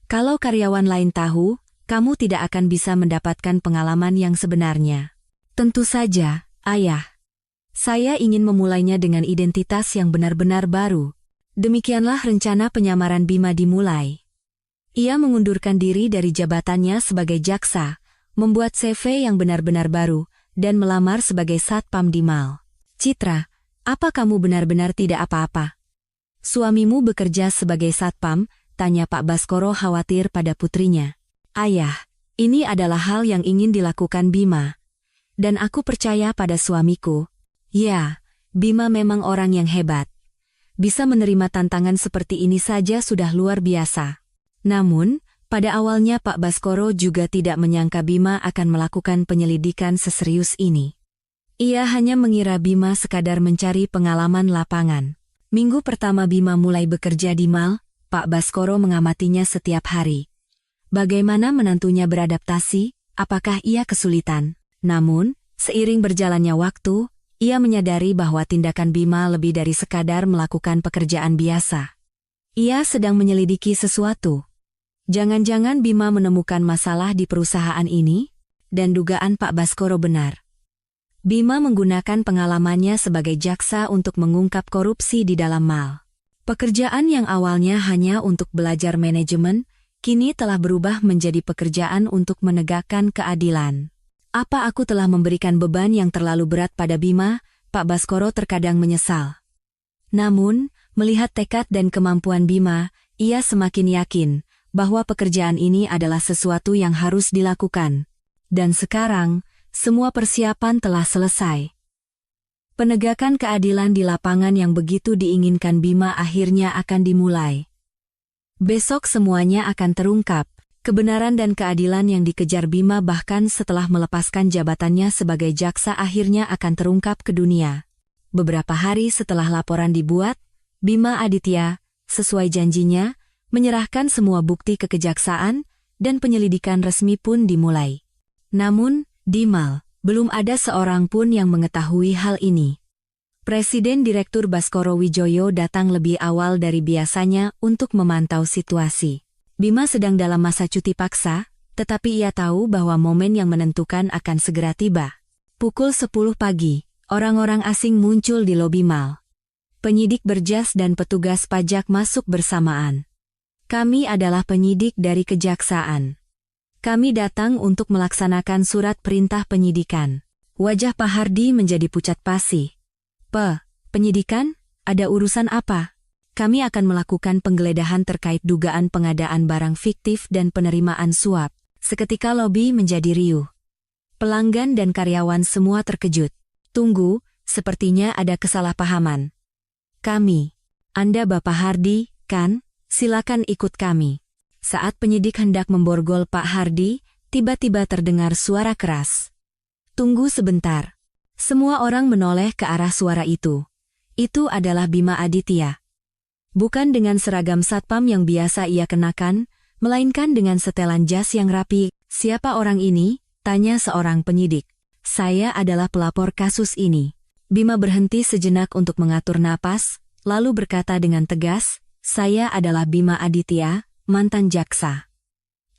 Kalau karyawan lain tahu, kamu tidak akan bisa mendapatkan pengalaman yang sebenarnya. Tentu saja, Ayah. Saya ingin memulainya dengan identitas yang benar-benar baru. Demikianlah rencana penyamaran Bima dimulai. Ia mengundurkan diri dari jabatannya sebagai jaksa, membuat CV yang benar-benar baru, dan melamar sebagai satpam di Mal. Citra, apa kamu benar-benar tidak apa-apa? Suamimu bekerja sebagai satpam, tanya Pak Baskoro khawatir pada putrinya. Ayah, ini adalah hal yang ingin dilakukan Bima. Dan aku percaya pada suamiku. Ya, Bima memang orang yang hebat. Bisa menerima tantangan seperti ini saja sudah luar biasa. Namun, pada awalnya Pak Baskoro juga tidak menyangka Bima akan melakukan penyelidikan seserius ini. Ia hanya mengira Bima sekadar mencari pengalaman lapangan. Minggu pertama Bima mulai bekerja di Mal, Pak Baskoro mengamatinya setiap hari. Bagaimana menantunya beradaptasi, apakah ia kesulitan? Namun, seiring berjalannya waktu, ia menyadari bahwa tindakan Bima lebih dari sekadar melakukan pekerjaan biasa. Ia sedang menyelidiki sesuatu. Jangan-jangan Bima menemukan masalah di perusahaan ini? Dan dugaan Pak Baskoro benar. Bima menggunakan pengalamannya sebagai jaksa untuk mengungkap korupsi di dalam Mal. Pekerjaan yang awalnya hanya untuk belajar manajemen, kini telah berubah menjadi pekerjaan untuk menegakkan keadilan. Apa aku telah memberikan beban yang terlalu berat pada Bima? Pak Baskoro terkadang menyesal. Namun, melihat tekad dan kemampuan Bima, ia semakin yakin bahwa pekerjaan ini adalah sesuatu yang harus dilakukan. Dan sekarang, semua persiapan telah selesai. Penegakan keadilan di lapangan yang begitu diinginkan Bima akhirnya akan dimulai. Besok semuanya akan terungkap. Kebenaran dan keadilan yang dikejar Bima bahkan setelah melepaskan jabatannya sebagai jaksa akhirnya akan terungkap ke dunia. Beberapa hari setelah laporan dibuat, Bima Aditya, sesuai janjinya, menyerahkan semua bukti ke kejaksaan, dan penyelidikan resmi pun dimulai. Namun, di Mal, belum ada seorang pun yang mengetahui hal ini. Presiden Direktur Baskoro Wijoyo datang lebih awal dari biasanya untuk memantau situasi. Bima sedang dalam masa cuti paksa, tetapi ia tahu bahwa momen yang menentukan akan segera tiba. Pukul 10 pagi, orang-orang asing muncul di lobi Mal. Penyidik berjas dan petugas pajak masuk bersamaan. Kami adalah penyidik dari kejaksaan. Kami datang untuk melaksanakan surat perintah penyidikan. Wajah Pak Hardi menjadi pucat pasi. Penyidikan? Ada urusan apa? Kami akan melakukan penggeledahan terkait dugaan pengadaan barang fiktif dan penerimaan suap. Seketika lobi menjadi riuh. Pelanggan dan karyawan semua terkejut. Tunggu, sepertinya ada kesalahpahaman. Kami. Anda Bapak Hardi, kan? Silakan ikut kami. Saat penyidik hendak memborgol Pak Hardi, tiba-tiba terdengar suara keras. Tunggu sebentar. Semua orang menoleh ke arah suara itu. Itu adalah Bima Aditya. Bukan dengan seragam satpam yang biasa ia kenakan, melainkan dengan setelan jas yang rapi. Siapa orang ini? Tanya seorang penyidik. Saya adalah pelapor kasus ini. Bima berhenti sejenak untuk mengatur napas, lalu berkata dengan tegas, saya adalah Bima Aditya, mantan jaksa.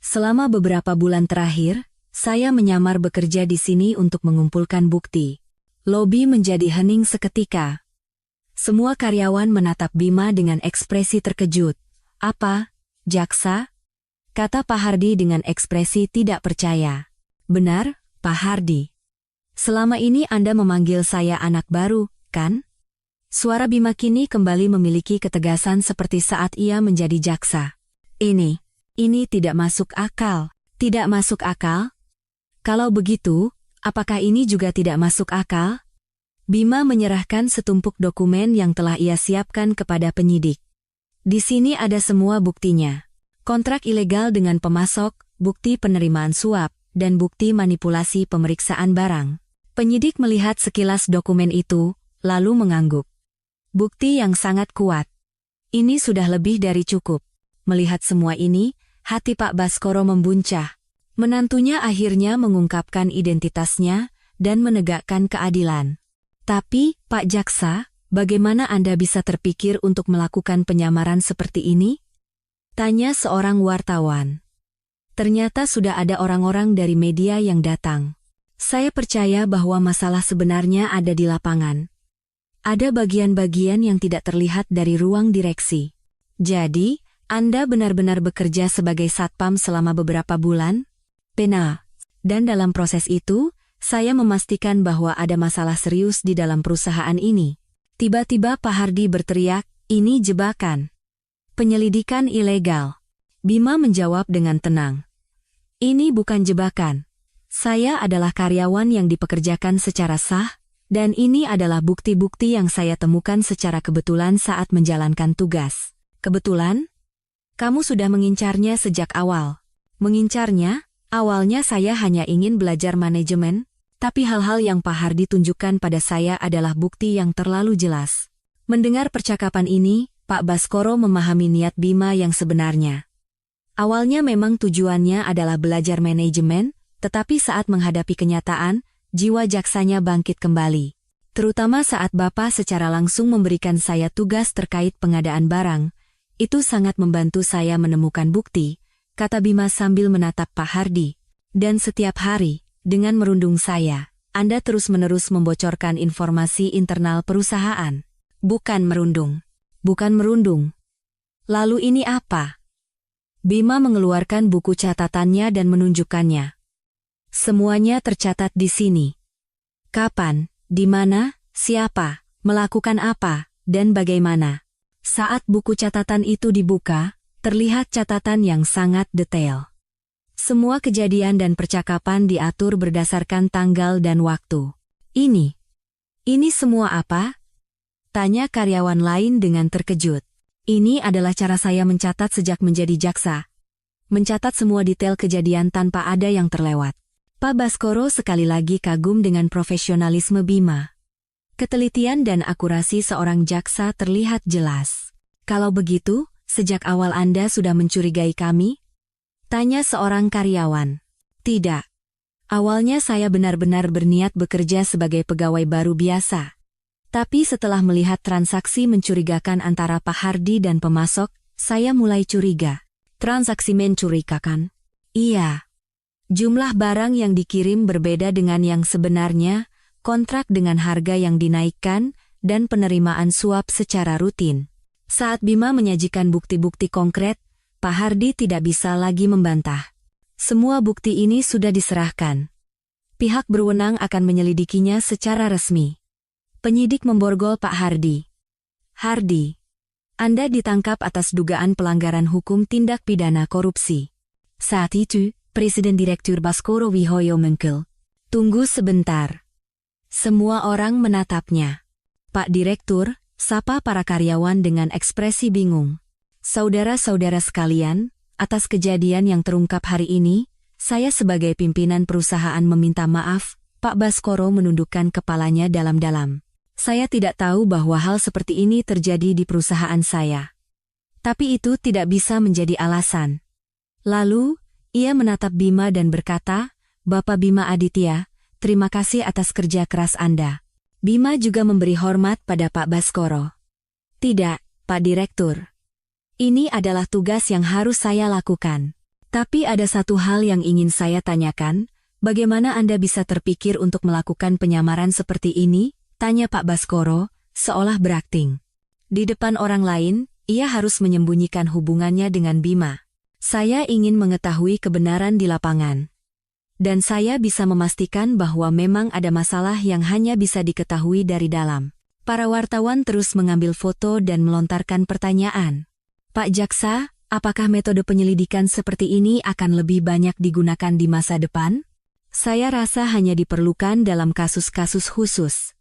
Selama beberapa bulan terakhir, saya menyamar bekerja di sini untuk mengumpulkan bukti. Lobi menjadi hening seketika. Semua karyawan menatap Bima dengan ekspresi terkejut. Apa? Jaksa? Kata Pak Hardi dengan ekspresi tidak percaya. Benar, Pak Hardi. Selama ini Anda memanggil saya anak baru, kan? Suara Bima kini kembali memiliki ketegasan seperti saat ia menjadi jaksa. Ini tidak masuk akal. Tidak masuk akal? Kalau begitu, apakah ini juga tidak masuk akal? Bima menyerahkan setumpuk dokumen yang telah ia siapkan kepada penyidik. Di sini ada semua buktinya. Kontrak ilegal dengan pemasok, bukti penerimaan suap, dan bukti manipulasi pemeriksaan barang. Penyidik melihat sekilas dokumen itu, lalu mengangguk. Bukti yang sangat kuat. Ini sudah lebih dari cukup. Melihat semua ini, hati Pak Baskoro membuncah. Menantunya akhirnya mengungkapkan identitasnya dan menegakkan keadilan. Tapi, Pak Jaksa, bagaimana Anda bisa terpikir untuk melakukan penyamaran seperti ini? Tanya seorang wartawan. Ternyata sudah ada orang-orang dari media yang datang. Saya percaya bahwa masalah sebenarnya ada di lapangan. Ada bagian-bagian yang tidak terlihat dari ruang direksi. Jadi, Anda benar-benar bekerja sebagai satpam selama beberapa bulan? Benar. Dan dalam proses itu, saya memastikan bahwa ada masalah serius di dalam perusahaan ini. Tiba-tiba Pak Hardi berteriak, "Ini jebakan. Penyelidikan ilegal." Bima menjawab dengan tenang. "Ini bukan jebakan. Saya adalah karyawan yang dipekerjakan secara sah, dan ini adalah bukti-bukti yang saya temukan secara kebetulan saat menjalankan tugas." "Kebetulan? Kamu sudah mengincarnya sejak awal." "Mengincarnya? Awalnya saya hanya ingin belajar manajemen, tapi hal-hal yang Pak Hardi tunjukkan pada saya adalah bukti yang terlalu jelas." Mendengar percakapan ini, Pak Baskoro memahami niat Bima yang sebenarnya. Awalnya memang tujuannya adalah belajar manajemen, tetapi saat menghadapi kenyataan, jiwa jaksanya bangkit kembali. Terutama saat Bapak secara langsung memberikan saya tugas terkait pengadaan barang, itu sangat membantu saya menemukan bukti, kata Bima sambil menatap Pak Hardi. Dan setiap hari, dengan merundung saya, Anda terus-menerus membocorkan informasi internal perusahaan. Bukan merundung. Bukan merundung. Lalu ini apa? Bima mengeluarkan buku catatannya dan menunjukkannya. Semuanya tercatat di sini. Kapan, di mana, siapa, melakukan apa, dan bagaimana. Saat buku catatan itu dibuka, terlihat catatan yang sangat detail. Semua kejadian dan percakapan diatur berdasarkan tanggal dan waktu. Ini semua apa? Tanya karyawan lain dengan terkejut. Ini adalah cara saya mencatat sejak menjadi jaksa. Mencatat semua detail kejadian tanpa ada yang terlewat. Pak Baskoro sekali lagi kagum dengan profesionalisme Bima. Ketelitian dan akurasi seorang jaksa terlihat jelas. Kalau begitu, sejak awal Anda sudah mencurigai kami? Tanya seorang karyawan. Tidak. Awalnya saya benar-benar berniat bekerja sebagai pegawai baru biasa. Tapi setelah melihat transaksi mencurigakan antara Pak Hardi dan pemasok, saya mulai curiga. Transaksi mencurigakan? Iya. Jumlah barang yang dikirim berbeda dengan yang sebenarnya, kontrak dengan harga yang dinaikkan, dan penerimaan suap secara rutin. Saat Bima menyajikan bukti-bukti konkret, Pak Hardi tidak bisa lagi membantah. Semua bukti ini sudah diserahkan. Pihak berwenang akan menyelidikinya secara resmi. Penyidik memborgol Pak Hardi. Hardi, Anda ditangkap atas dugaan pelanggaran hukum tindak pidana korupsi. Saat itu, Presiden Direktur Baskoro Wihoyo mengkel. Tunggu sebentar. Semua orang menatapnya. Pak Direktur, sapa para karyawan dengan ekspresi bingung. Saudara-saudara sekalian, atas kejadian yang terungkap hari ini, saya sebagai pimpinan perusahaan meminta maaf. Pak Baskoro menundukkan kepalanya dalam-dalam. Saya tidak tahu bahwa hal seperti ini terjadi di perusahaan saya. Tapi itu tidak bisa menjadi alasan. Lalu, ia menatap Bima dan berkata, Bapak Bima Aditya, terima kasih atas kerja keras Anda. Bima juga memberi hormat pada Pak Baskoro. Tidak, Pak Direktur. Ini adalah tugas yang harus saya lakukan. Tapi ada satu hal yang ingin saya tanyakan, bagaimana Anda bisa terpikir untuk melakukan penyamaran seperti ini? Tanya Pak Baskoro, seolah berakting. Di depan orang lain, ia harus menyembunyikan hubungannya dengan Bima. Saya ingin mengetahui kebenaran di lapangan. Dan saya bisa memastikan bahwa memang ada masalah yang hanya bisa diketahui dari dalam. Para wartawan terus mengambil foto dan melontarkan pertanyaan. Pak Jaksa, apakah metode penyelidikan seperti ini akan lebih banyak digunakan di masa depan? Saya rasa hanya diperlukan dalam kasus-kasus khusus.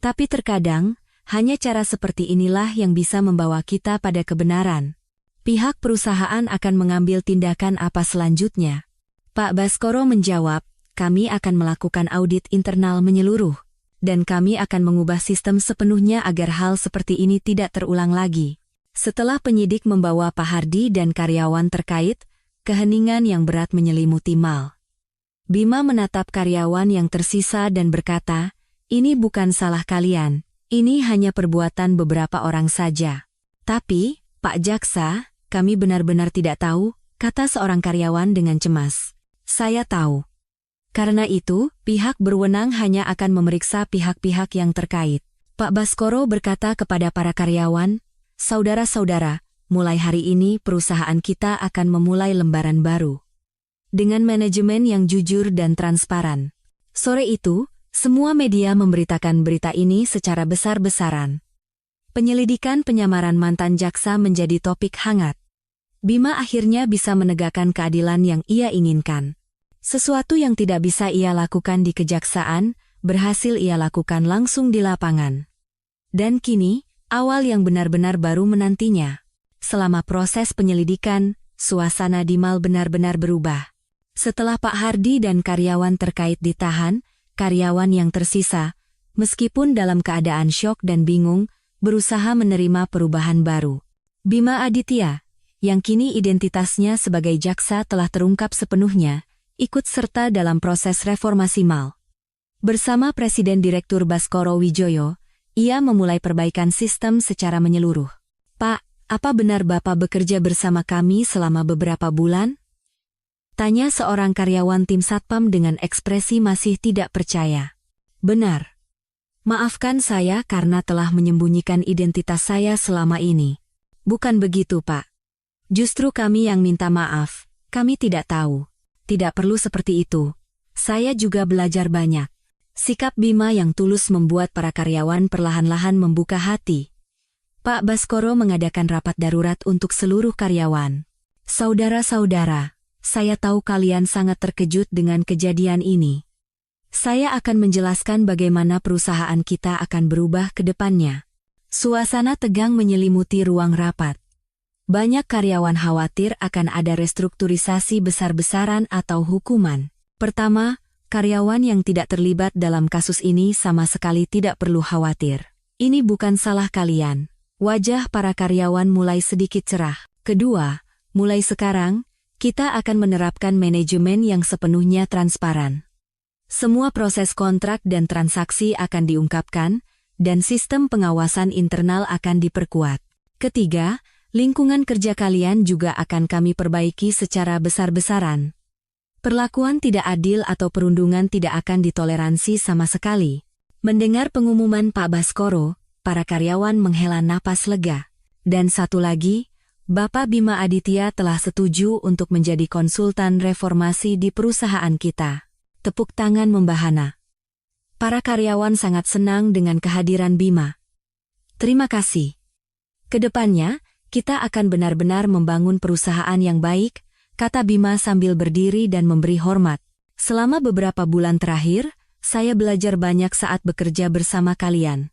Tapi terkadang, hanya cara seperti inilah yang bisa membawa kita pada kebenaran. Pihak perusahaan akan mengambil tindakan apa selanjutnya? Pak Baskoro menjawab, kami akan melakukan audit internal menyeluruh, dan kami akan mengubah sistem sepenuhnya agar hal seperti ini tidak terulang lagi. Setelah penyidik membawa Pak Hardi dan karyawan terkait, keheningan yang berat menyelimuti Mal. Bima menatap karyawan yang tersisa dan berkata, ini bukan salah kalian, ini hanya perbuatan beberapa orang saja. Tapi, Pak Jaksa, kami benar-benar tidak tahu, kata seorang karyawan dengan cemas. Saya tahu. Karena itu, pihak berwenang hanya akan memeriksa pihak-pihak yang terkait. Pak Baskoro berkata kepada para karyawan, saudara-saudara, mulai hari ini perusahaan kita akan memulai lembaran baru. Dengan manajemen yang jujur dan transparan. Sore itu, semua media memberitakan berita ini secara besar-besaran. Penyelidikan penyamaran mantan jaksa menjadi topik hangat. Bima akhirnya bisa menegakkan keadilan yang ia inginkan. Sesuatu yang tidak bisa ia lakukan di kejaksaan, berhasil ia lakukan langsung di lapangan. Dan kini, awal yang benar-benar baru menantinya. Selama proses penyelidikan, suasana di Mal benar-benar berubah. Setelah Pak Hardi dan karyawan terkait ditahan, karyawan yang tersisa, meskipun dalam keadaan syok dan bingung, berusaha menerima perubahan baru. Bima Aditya, yang kini identitasnya sebagai jaksa telah terungkap sepenuhnya, ikut serta dalam proses reformasi Mal. Bersama Presiden Direktur Baskoro Wijoyo, ia memulai perbaikan sistem secara menyeluruh. Pak, apa benar Bapak bekerja bersama kami selama beberapa bulan? Tanya seorang karyawan tim Satpam dengan ekspresi masih tidak percaya. Benar. Maafkan saya karena telah menyembunyikan identitas saya selama ini. Bukan begitu, Pak. Justru kami yang minta maaf, kami tidak tahu. Tidak perlu seperti itu. Saya juga belajar banyak. Sikap Bima yang tulus membuat para karyawan perlahan-lahan membuka hati. Pak Baskoro mengadakan rapat darurat untuk seluruh karyawan. Saudara-saudara, saya tahu kalian sangat terkejut dengan kejadian ini. Saya akan menjelaskan bagaimana perusahaan kita akan berubah ke depannya. Suasana tegang menyelimuti ruang rapat. Banyak karyawan khawatir akan ada restrukturisasi besar-besaran atau hukuman. Pertama, karyawan yang tidak terlibat dalam kasus ini sama sekali tidak perlu khawatir. Ini bukan salah kalian. Wajah para karyawan mulai sedikit cerah. Kedua, mulai sekarang, kita akan menerapkan manajemen yang sepenuhnya transparan. Semua proses kontrak dan transaksi akan diungkapkan, dan sistem pengawasan internal akan diperkuat. Ketiga, lingkungan kerja kalian juga akan kami perbaiki secara besar-besaran. Perlakuan tidak adil atau perundungan tidak akan ditoleransi sama sekali. Mendengar pengumuman Pak Baskoro, para karyawan menghela napas lega. Dan satu lagi, Bapak Bima Aditya telah setuju untuk menjadi konsultan reformasi di perusahaan kita. Tepuk tangan membahana. Para karyawan sangat senang dengan kehadiran Bima. Terima kasih. Kedepannya, kita akan benar-benar membangun perusahaan yang baik, kata Bima sambil berdiri dan memberi hormat. Selama beberapa bulan terakhir, saya belajar banyak saat bekerja bersama kalian.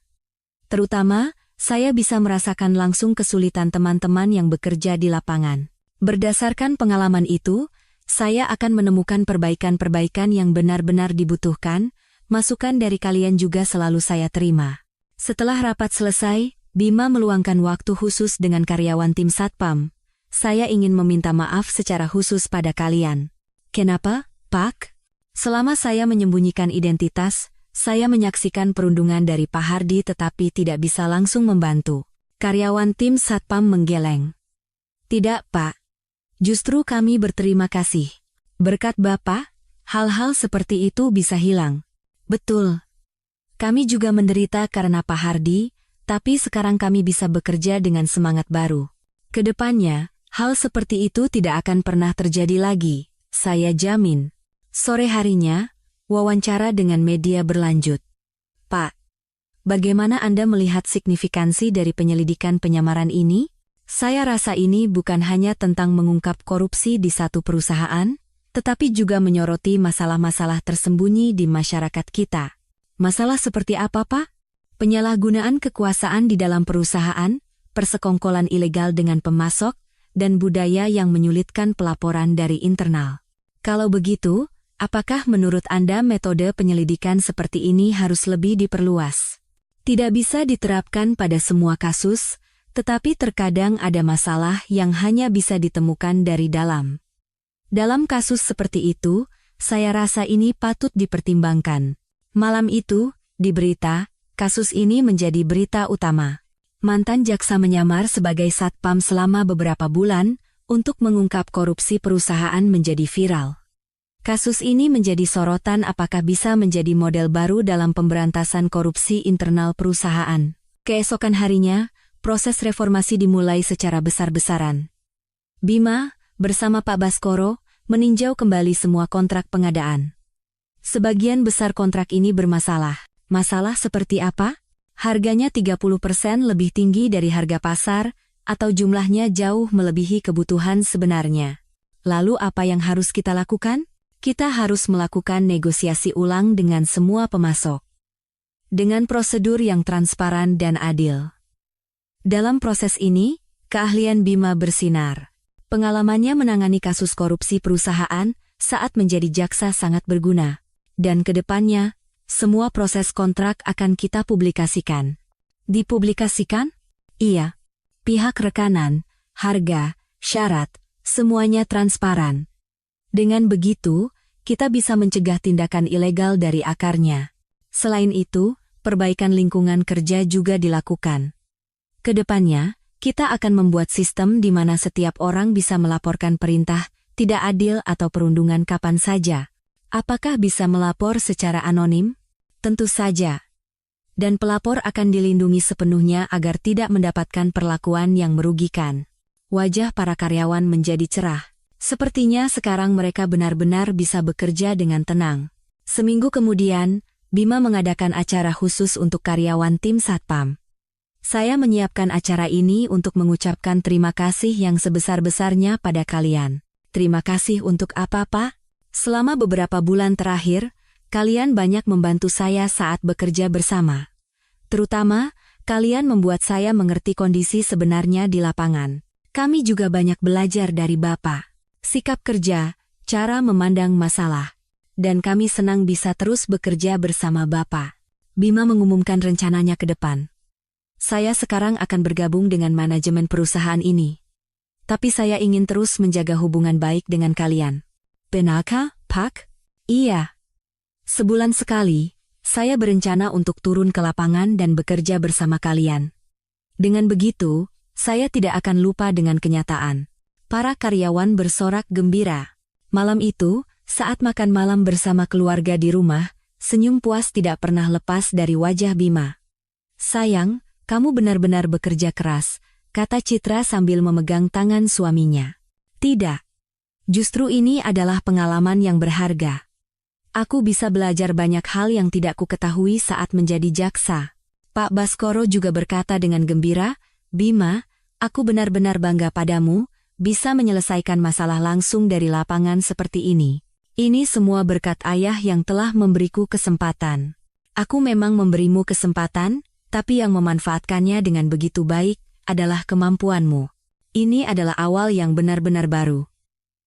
Terutama, saya bisa merasakan langsung kesulitan teman-teman yang bekerja di lapangan. Berdasarkan pengalaman itu, saya akan menemukan perbaikan-perbaikan yang benar-benar dibutuhkan, masukan dari kalian juga selalu saya terima. Setelah rapat selesai, Bima meluangkan waktu khusus dengan karyawan tim Satpam. Saya ingin meminta maaf secara khusus pada kalian. Kenapa, Pak? Selama saya menyembunyikan identitas, saya menyaksikan perundungan dari Pak Hardi tetapi tidak bisa langsung membantu. Karyawan tim Satpam menggeleng. Tidak, Pak. Justru kami berterima kasih. Berkat Bapak, hal-hal seperti itu bisa hilang. Betul. Kami juga menderita karena Pak Hardi, tapi sekarang kami bisa bekerja dengan semangat baru. Kedepannya, hal seperti itu tidak akan pernah terjadi lagi, saya jamin. Sore harinya, wawancara dengan media berlanjut. Pak, bagaimana Anda melihat signifikansi dari penyelidikan penyamaran ini? Saya rasa ini bukan hanya tentang mengungkap korupsi di satu perusahaan, tetapi juga menyoroti masalah-masalah tersembunyi di masyarakat kita. Masalah seperti apa, Pak? penyalahgunaan kekuasaan di dalam perusahaan, persekongkolan ilegal dengan pemasok, dan budaya yang menyulitkan pelaporan dari internal. Kalau begitu, apakah menurut Anda metode penyelidikan seperti ini harus lebih diperluas? Tidak bisa diterapkan pada semua kasus, tetapi terkadang ada masalah yang hanya bisa ditemukan dari dalam. Dalam kasus seperti itu, saya rasa ini patut dipertimbangkan. Malam itu, di berita, kasus ini menjadi berita utama. Mantan jaksa menyamar sebagai satpam selama beberapa bulan untuk mengungkap korupsi perusahaan menjadi viral. Kasus ini menjadi sorotan apakah bisa menjadi model baru dalam pemberantasan korupsi internal perusahaan. Keesokan harinya, proses reformasi dimulai secara besar-besaran. Bima, bersama Pak Baskoro, meninjau kembali semua kontrak pengadaan. Sebagian besar kontrak ini bermasalah. Masalah seperti apa? Harganya 30% lebih tinggi dari harga pasar, atau jumlahnya jauh melebihi kebutuhan sebenarnya. Lalu apa yang harus kita lakukan? Kita harus melakukan negosiasi ulang dengan semua pemasok. Dengan prosedur yang transparan dan adil. Dalam proses ini, keahlian Bima bersinar. Pengalamannya menangani kasus korupsi perusahaan saat menjadi jaksa sangat berguna. Dan ke depannya, semua proses kontrak akan kita publikasikan. Dipublikasikan? Iya. Pihak rekanan, harga, syarat, semuanya transparan. Dengan begitu, kita bisa mencegah tindakan ilegal dari akarnya. Selain itu, perbaikan lingkungan kerja juga dilakukan. Kedepannya, kita akan membuat sistem di mana setiap orang bisa melaporkan perintah tidak adil atau perundungan kapan saja. Apakah bisa melapor secara anonim? Tentu saja. Dan pelapor akan dilindungi sepenuhnya agar tidak mendapatkan perlakuan yang merugikan. Wajah para karyawan menjadi cerah. Sepertinya sekarang mereka benar-benar bisa bekerja dengan tenang. Seminggu kemudian, Bima mengadakan acara khusus untuk karyawan tim Satpam. Saya menyiapkan acara ini untuk mengucapkan terima kasih yang sebesar-besarnya pada kalian. Terima kasih untuk apa, Pak? Selama beberapa bulan terakhir, kalian banyak membantu saya saat bekerja bersama. Terutama, kalian membuat saya mengerti kondisi sebenarnya di lapangan. Kami juga banyak belajar dari Bapak. Sikap kerja, cara memandang masalah. Dan kami senang bisa terus bekerja bersama Bapak. Bima mengumumkan rencananya ke depan. Saya sekarang akan bergabung dengan manajemen perusahaan ini. Tapi saya ingin terus menjaga hubungan baik dengan kalian. Benarkah, Pak? Iya. Sebulan sekali, saya berencana untuk turun ke lapangan dan bekerja bersama kalian. Dengan begitu, saya tidak akan lupa dengan kenyataan. Para karyawan bersorak gembira. Malam itu, saat makan malam bersama keluarga di rumah, senyum puas tidak pernah lepas dari wajah Bima. Sayang, kamu benar-benar bekerja keras, kata Citra sambil memegang tangan suaminya. Tidak. Justru ini adalah pengalaman yang berharga. Aku bisa belajar banyak hal yang tidak ku ketahui saat menjadi jaksa. Pak Baskoro juga berkata dengan gembira, Bima, aku benar-benar bangga padamu, bisa menyelesaikan masalah langsung dari lapangan seperti ini. Ini semua berkat ayah yang telah memberiku kesempatan. Aku memang memberimu kesempatan, tapi yang memanfaatkannya dengan begitu baik adalah kemampuanmu. Ini adalah awal yang benar-benar baru.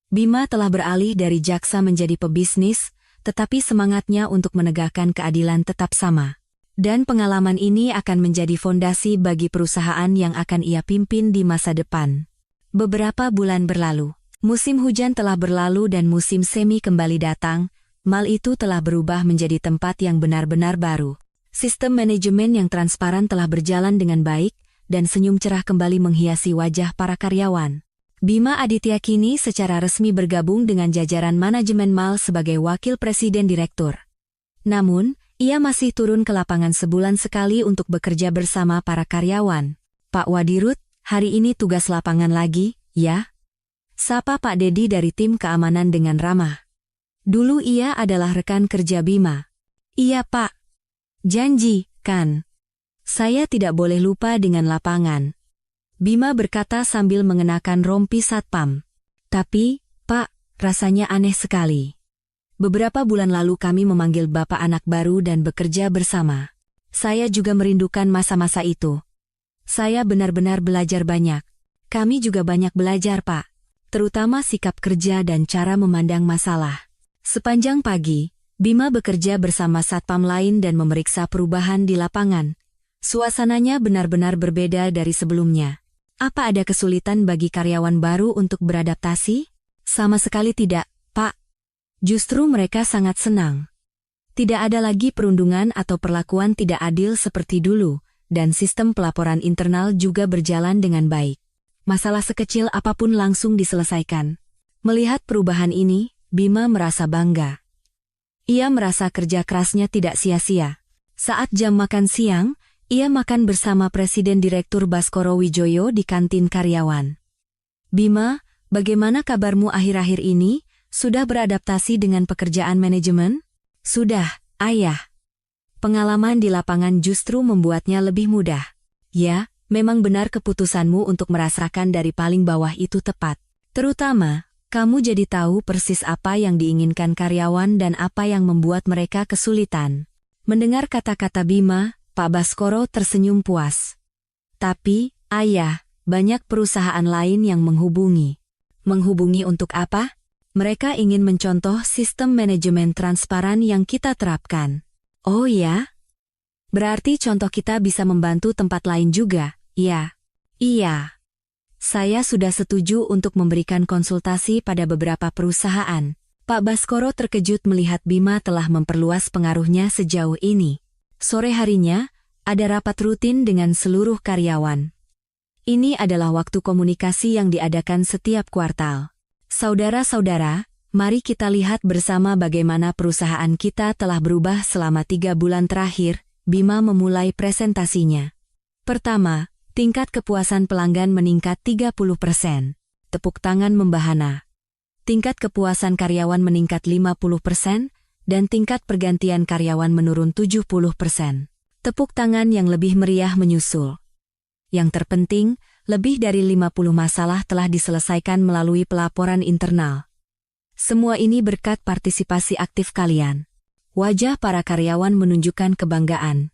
Bima telah beralih dari jaksa menjadi pebisnis, tetapi semangatnya untuk menegakkan keadilan tetap sama. Dan pengalaman ini akan menjadi fondasi bagi perusahaan yang akan ia pimpin di masa depan. Beberapa bulan berlalu. Musim hujan telah berlalu dan musim semi kembali datang. Mal itu telah berubah menjadi tempat yang benar-benar baru. Sistem manajemen yang transparan telah berjalan dengan baik, dan senyum cerah kembali menghiasi wajah para karyawan. Bima Aditya kini secara resmi bergabung dengan jajaran manajemen Mal sebagai wakil presiden direktur. Namun, ia masih turun ke lapangan sebulan sekali untuk bekerja bersama para karyawan. Pak Wadirut, hari ini tugas lapangan lagi, ya? Sapa Pak Dedi dari tim keamanan dengan ramah. Dulu ia adalah rekan kerja Bima. Iya Pak. Janji, kan? Saya tidak boleh lupa dengan lapangan. Bima berkata sambil mengenakan rompi satpam. Tapi, Pak, rasanya aneh sekali. Beberapa bulan lalu kami memanggil Bapak anak baru dan bekerja bersama. Saya juga merindukan masa-masa itu. Saya benar-benar belajar banyak. Kami juga banyak belajar, Pak. Terutama sikap kerja dan cara memandang masalah. Sepanjang pagi, Bima bekerja bersama satpam lain dan memeriksa perubahan di lapangan. Suasananya benar-benar berbeda dari sebelumnya. Apa ada kesulitan bagi karyawan baru untuk beradaptasi? Sama sekali tidak, Pak. Justru mereka sangat senang. Tidak ada lagi perundungan atau perlakuan tidak adil seperti dulu, dan sistem pelaporan internal juga berjalan dengan baik. Masalah sekecil apapun langsung diselesaikan. Melihat perubahan ini, Bima merasa bangga. Ia merasa kerja kerasnya tidak sia-sia. Saat jam makan siang, ia makan bersama Presiden Direktur Baskoro Wijoyo di kantin karyawan. Bima, bagaimana kabarmu akhir-akhir ini? Sudah beradaptasi dengan pekerjaan manajemen? Sudah, Ayah. Pengalaman di lapangan justru membuatnya lebih mudah. Ya, memang benar keputusanmu untuk merasakan dari paling bawah itu tepat. Terutama, kamu jadi tahu persis apa yang diinginkan karyawan dan apa yang membuat mereka kesulitan. Mendengar kata-kata Bima, Pak Baskoro tersenyum puas. Tapi, Ayah, banyak perusahaan lain yang menghubungi. Menghubungi untuk apa? Mereka ingin mencontoh sistem manajemen transparan yang kita terapkan. Oh ya? Berarti contoh kita bisa membantu tempat lain juga, ya? Iya. Saya sudah setuju untuk memberikan konsultasi pada beberapa perusahaan. Pak Baskoro terkejut melihat Bima telah memperluas pengaruhnya sejauh ini. Sore harinya, ada rapat rutin dengan seluruh karyawan. Ini adalah waktu komunikasi yang diadakan setiap kuartal. Saudara-saudara, mari kita lihat bersama bagaimana perusahaan kita telah berubah selama 3 bulan terakhir. Bima memulai presentasinya. Pertama, tingkat kepuasan pelanggan meningkat 30%. Tepuk tangan membahana. Tingkat kepuasan karyawan meningkat 50%, dan tingkat pergantian karyawan menurun 70%. Tepuk tangan yang lebih meriah menyusul. Yang terpenting, lebih dari 50 masalah telah diselesaikan melalui pelaporan internal. Semua ini berkat partisipasi aktif kalian. Wajah para karyawan menunjukkan kebanggaan.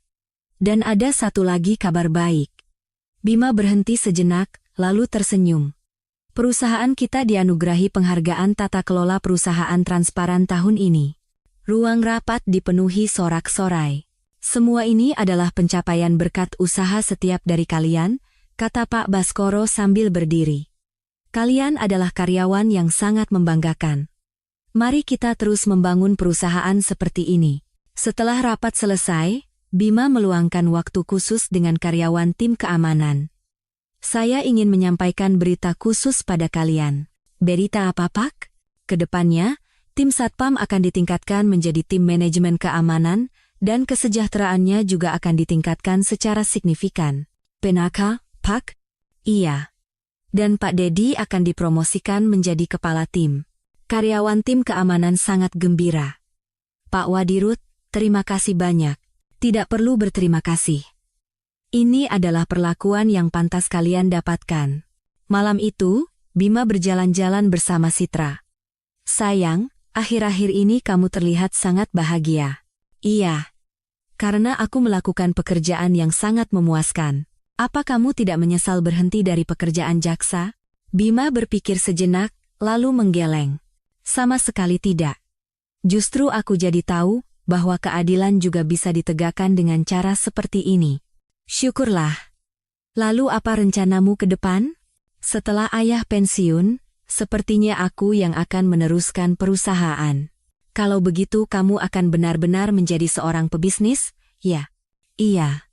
Dan ada satu lagi kabar baik. Bima berhenti sejenak, lalu tersenyum. Perusahaan kita dianugerahi penghargaan tata kelola perusahaan transparan tahun ini. Ruang rapat dipenuhi sorak-sorai. Semua ini adalah pencapaian berkat usaha setiap dari kalian, kata Pak Baskoro sambil berdiri. Kalian adalah karyawan yang sangat membanggakan. Mari kita terus membangun perusahaan seperti ini. Setelah rapat selesai, Bima meluangkan waktu khusus dengan karyawan tim keamanan. Saya ingin menyampaikan berita khusus pada kalian. Berita apa, Pak? Kedepannya, tim Satpam akan ditingkatkan menjadi tim manajemen keamanan, dan kesejahteraannya juga akan ditingkatkan secara signifikan. Benarkah, Pak? Iya. Dan Pak Dedi akan dipromosikan menjadi kepala tim. Karyawan tim keamanan sangat gembira. Pak Wadirut, terima kasih banyak. Tidak perlu berterima kasih. Ini adalah perlakuan yang pantas kalian dapatkan. Malam itu, Bima berjalan-jalan bersama Citra. Sayang, akhir-akhir ini kamu terlihat sangat bahagia. Iya. Karena aku melakukan pekerjaan yang sangat memuaskan. Apa kamu tidak menyesal berhenti dari pekerjaan jaksa? Bima berpikir sejenak, lalu menggeleng. Sama sekali tidak. Justru aku jadi tahu bahwa keadilan juga bisa ditegakkan dengan cara seperti ini. Syukurlah. Lalu apa rencanamu ke depan? Setelah ayah pensiun, sepertinya aku yang akan meneruskan perusahaan. Kalau begitu kamu akan benar-benar menjadi seorang pebisnis? Ya. Iya.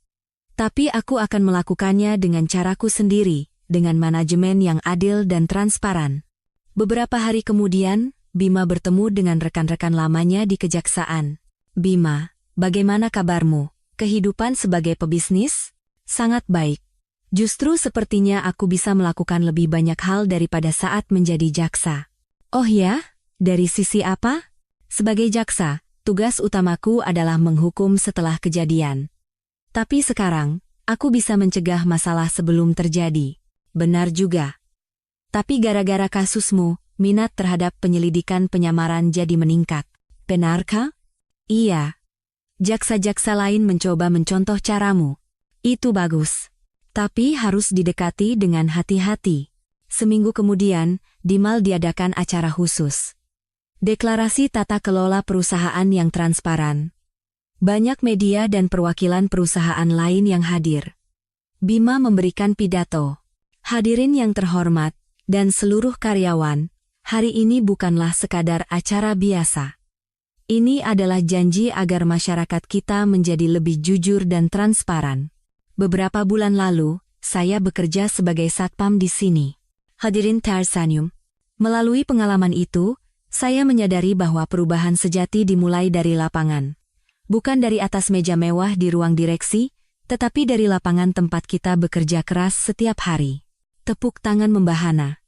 Tapi aku akan melakukannya dengan caraku sendiri, dengan manajemen yang adil dan transparan. Beberapa hari kemudian, Bima bertemu dengan rekan-rekan lamanya di kejaksaan. Bima, bagaimana kabarmu? Kehidupan sebagai pebisnis? Sangat baik. Justru sepertinya aku bisa melakukan lebih banyak hal daripada saat menjadi jaksa. Oh ya? Dari sisi apa? Sebagai jaksa, tugas utamaku adalah menghukum setelah kejadian. Tapi sekarang, aku bisa mencegah masalah sebelum terjadi. Benar juga. Tapi gara-gara kasusmu, minat terhadap penyelidikan penyamaran jadi meningkat. Benarkah? Iya. Jaksa-jaksa lain mencoba mencontoh caramu. Itu bagus. Tapi harus didekati dengan hati-hati. Seminggu kemudian, Dimal diadakan acara khusus. Deklarasi tata kelola perusahaan yang transparan. Banyak media dan perwakilan perusahaan lain yang hadir. Bima memberikan pidato. Hadirin yang terhormat, dan seluruh karyawan, hari ini bukanlah sekadar acara biasa. Ini adalah janji agar masyarakat kita menjadi lebih jujur dan transparan. Beberapa bulan lalu, saya bekerja sebagai satpam di sini. Hadirin tersenyum. Melalui pengalaman itu, saya menyadari bahwa perubahan sejati dimulai dari lapangan. Bukan dari atas meja mewah di ruang direksi, tetapi dari lapangan tempat kita bekerja keras setiap hari. Tepuk tangan membahana.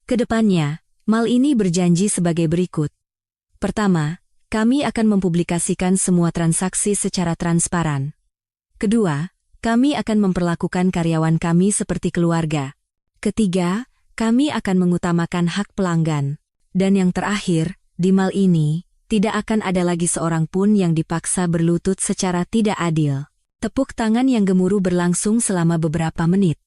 Kedepannya, Mal ini berjanji sebagai berikut. Pertama, kami akan mempublikasikan semua transaksi secara transparan. Kedua, kami akan memperlakukan karyawan kami seperti keluarga. Ketiga, kami akan mengutamakan hak pelanggan. Dan yang terakhir, di Mal ini, tidak akan ada lagi seorang pun yang dipaksa berlutut secara tidak adil. Tepuk tangan yang gemuruh berlangsung selama beberapa menit.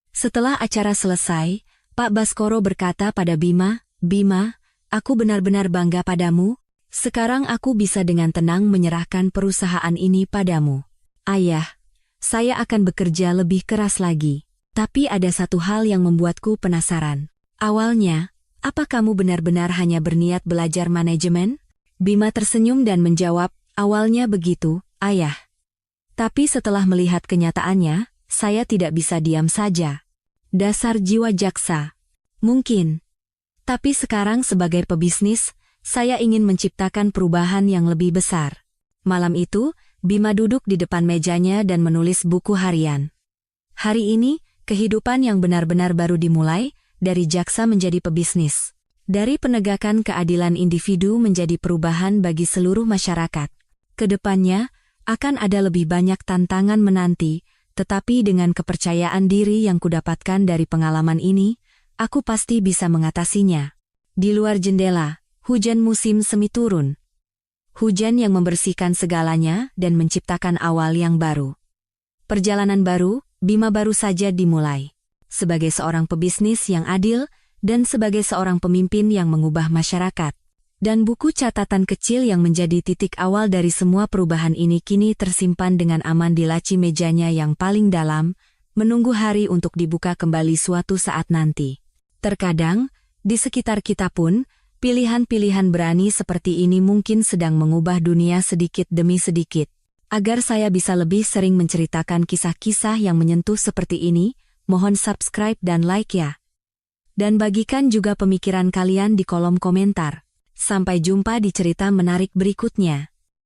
Setelah acara selesai, Pak Baskoro berkata pada Bima, "Bima, aku benar-benar bangga padamu. Sekarang aku bisa dengan tenang menyerahkan perusahaan ini padamu. Ayah, saya akan bekerja lebih keras lagi. Tapi ada satu hal yang membuatku penasaran. Awalnya, apa kamu benar-benar hanya berniat belajar manajemen?" Bima tersenyum dan menjawab, "Awalnya begitu, Ayah. Tapi setelah melihat kenyataannya, saya tidak bisa diam saja. Dasar jiwa jaksa. Mungkin. Tapi sekarang sebagai pebisnis, saya ingin menciptakan perubahan yang lebih besar." Malam itu, Bima duduk di depan mejanya dan menulis buku harian. Hari ini, kehidupan yang benar-benar baru dimulai, dari jaksa menjadi pebisnis. Dari penegakan keadilan individu menjadi perubahan bagi seluruh masyarakat. Kedepannya, akan ada lebih banyak tantangan menanti, tetapi dengan kepercayaan diri yang kudapatkan dari pengalaman ini, aku pasti bisa mengatasinya. Di luar jendela, hujan musim semi turun. Hujan yang membersihkan segalanya dan menciptakan awal yang baru. Perjalanan baru, Bima baru saja dimulai. Sebagai seorang pebisnis yang adil, dan sebagai seorang pemimpin yang mengubah masyarakat. Dan buku catatan kecil yang menjadi titik awal dari semua perubahan ini kini tersimpan dengan aman di laci mejanya yang paling dalam, menunggu hari untuk dibuka kembali suatu saat nanti. Terkadang, di sekitar kita pun, pilihan-pilihan berani seperti ini mungkin sedang mengubah dunia sedikit demi sedikit. Agar saya bisa lebih sering menceritakan kisah-kisah yang menyentuh seperti ini, mohon subscribe dan like ya. Dan bagikan juga pemikiran kalian di kolom komentar. Sampai jumpa di cerita menarik berikutnya.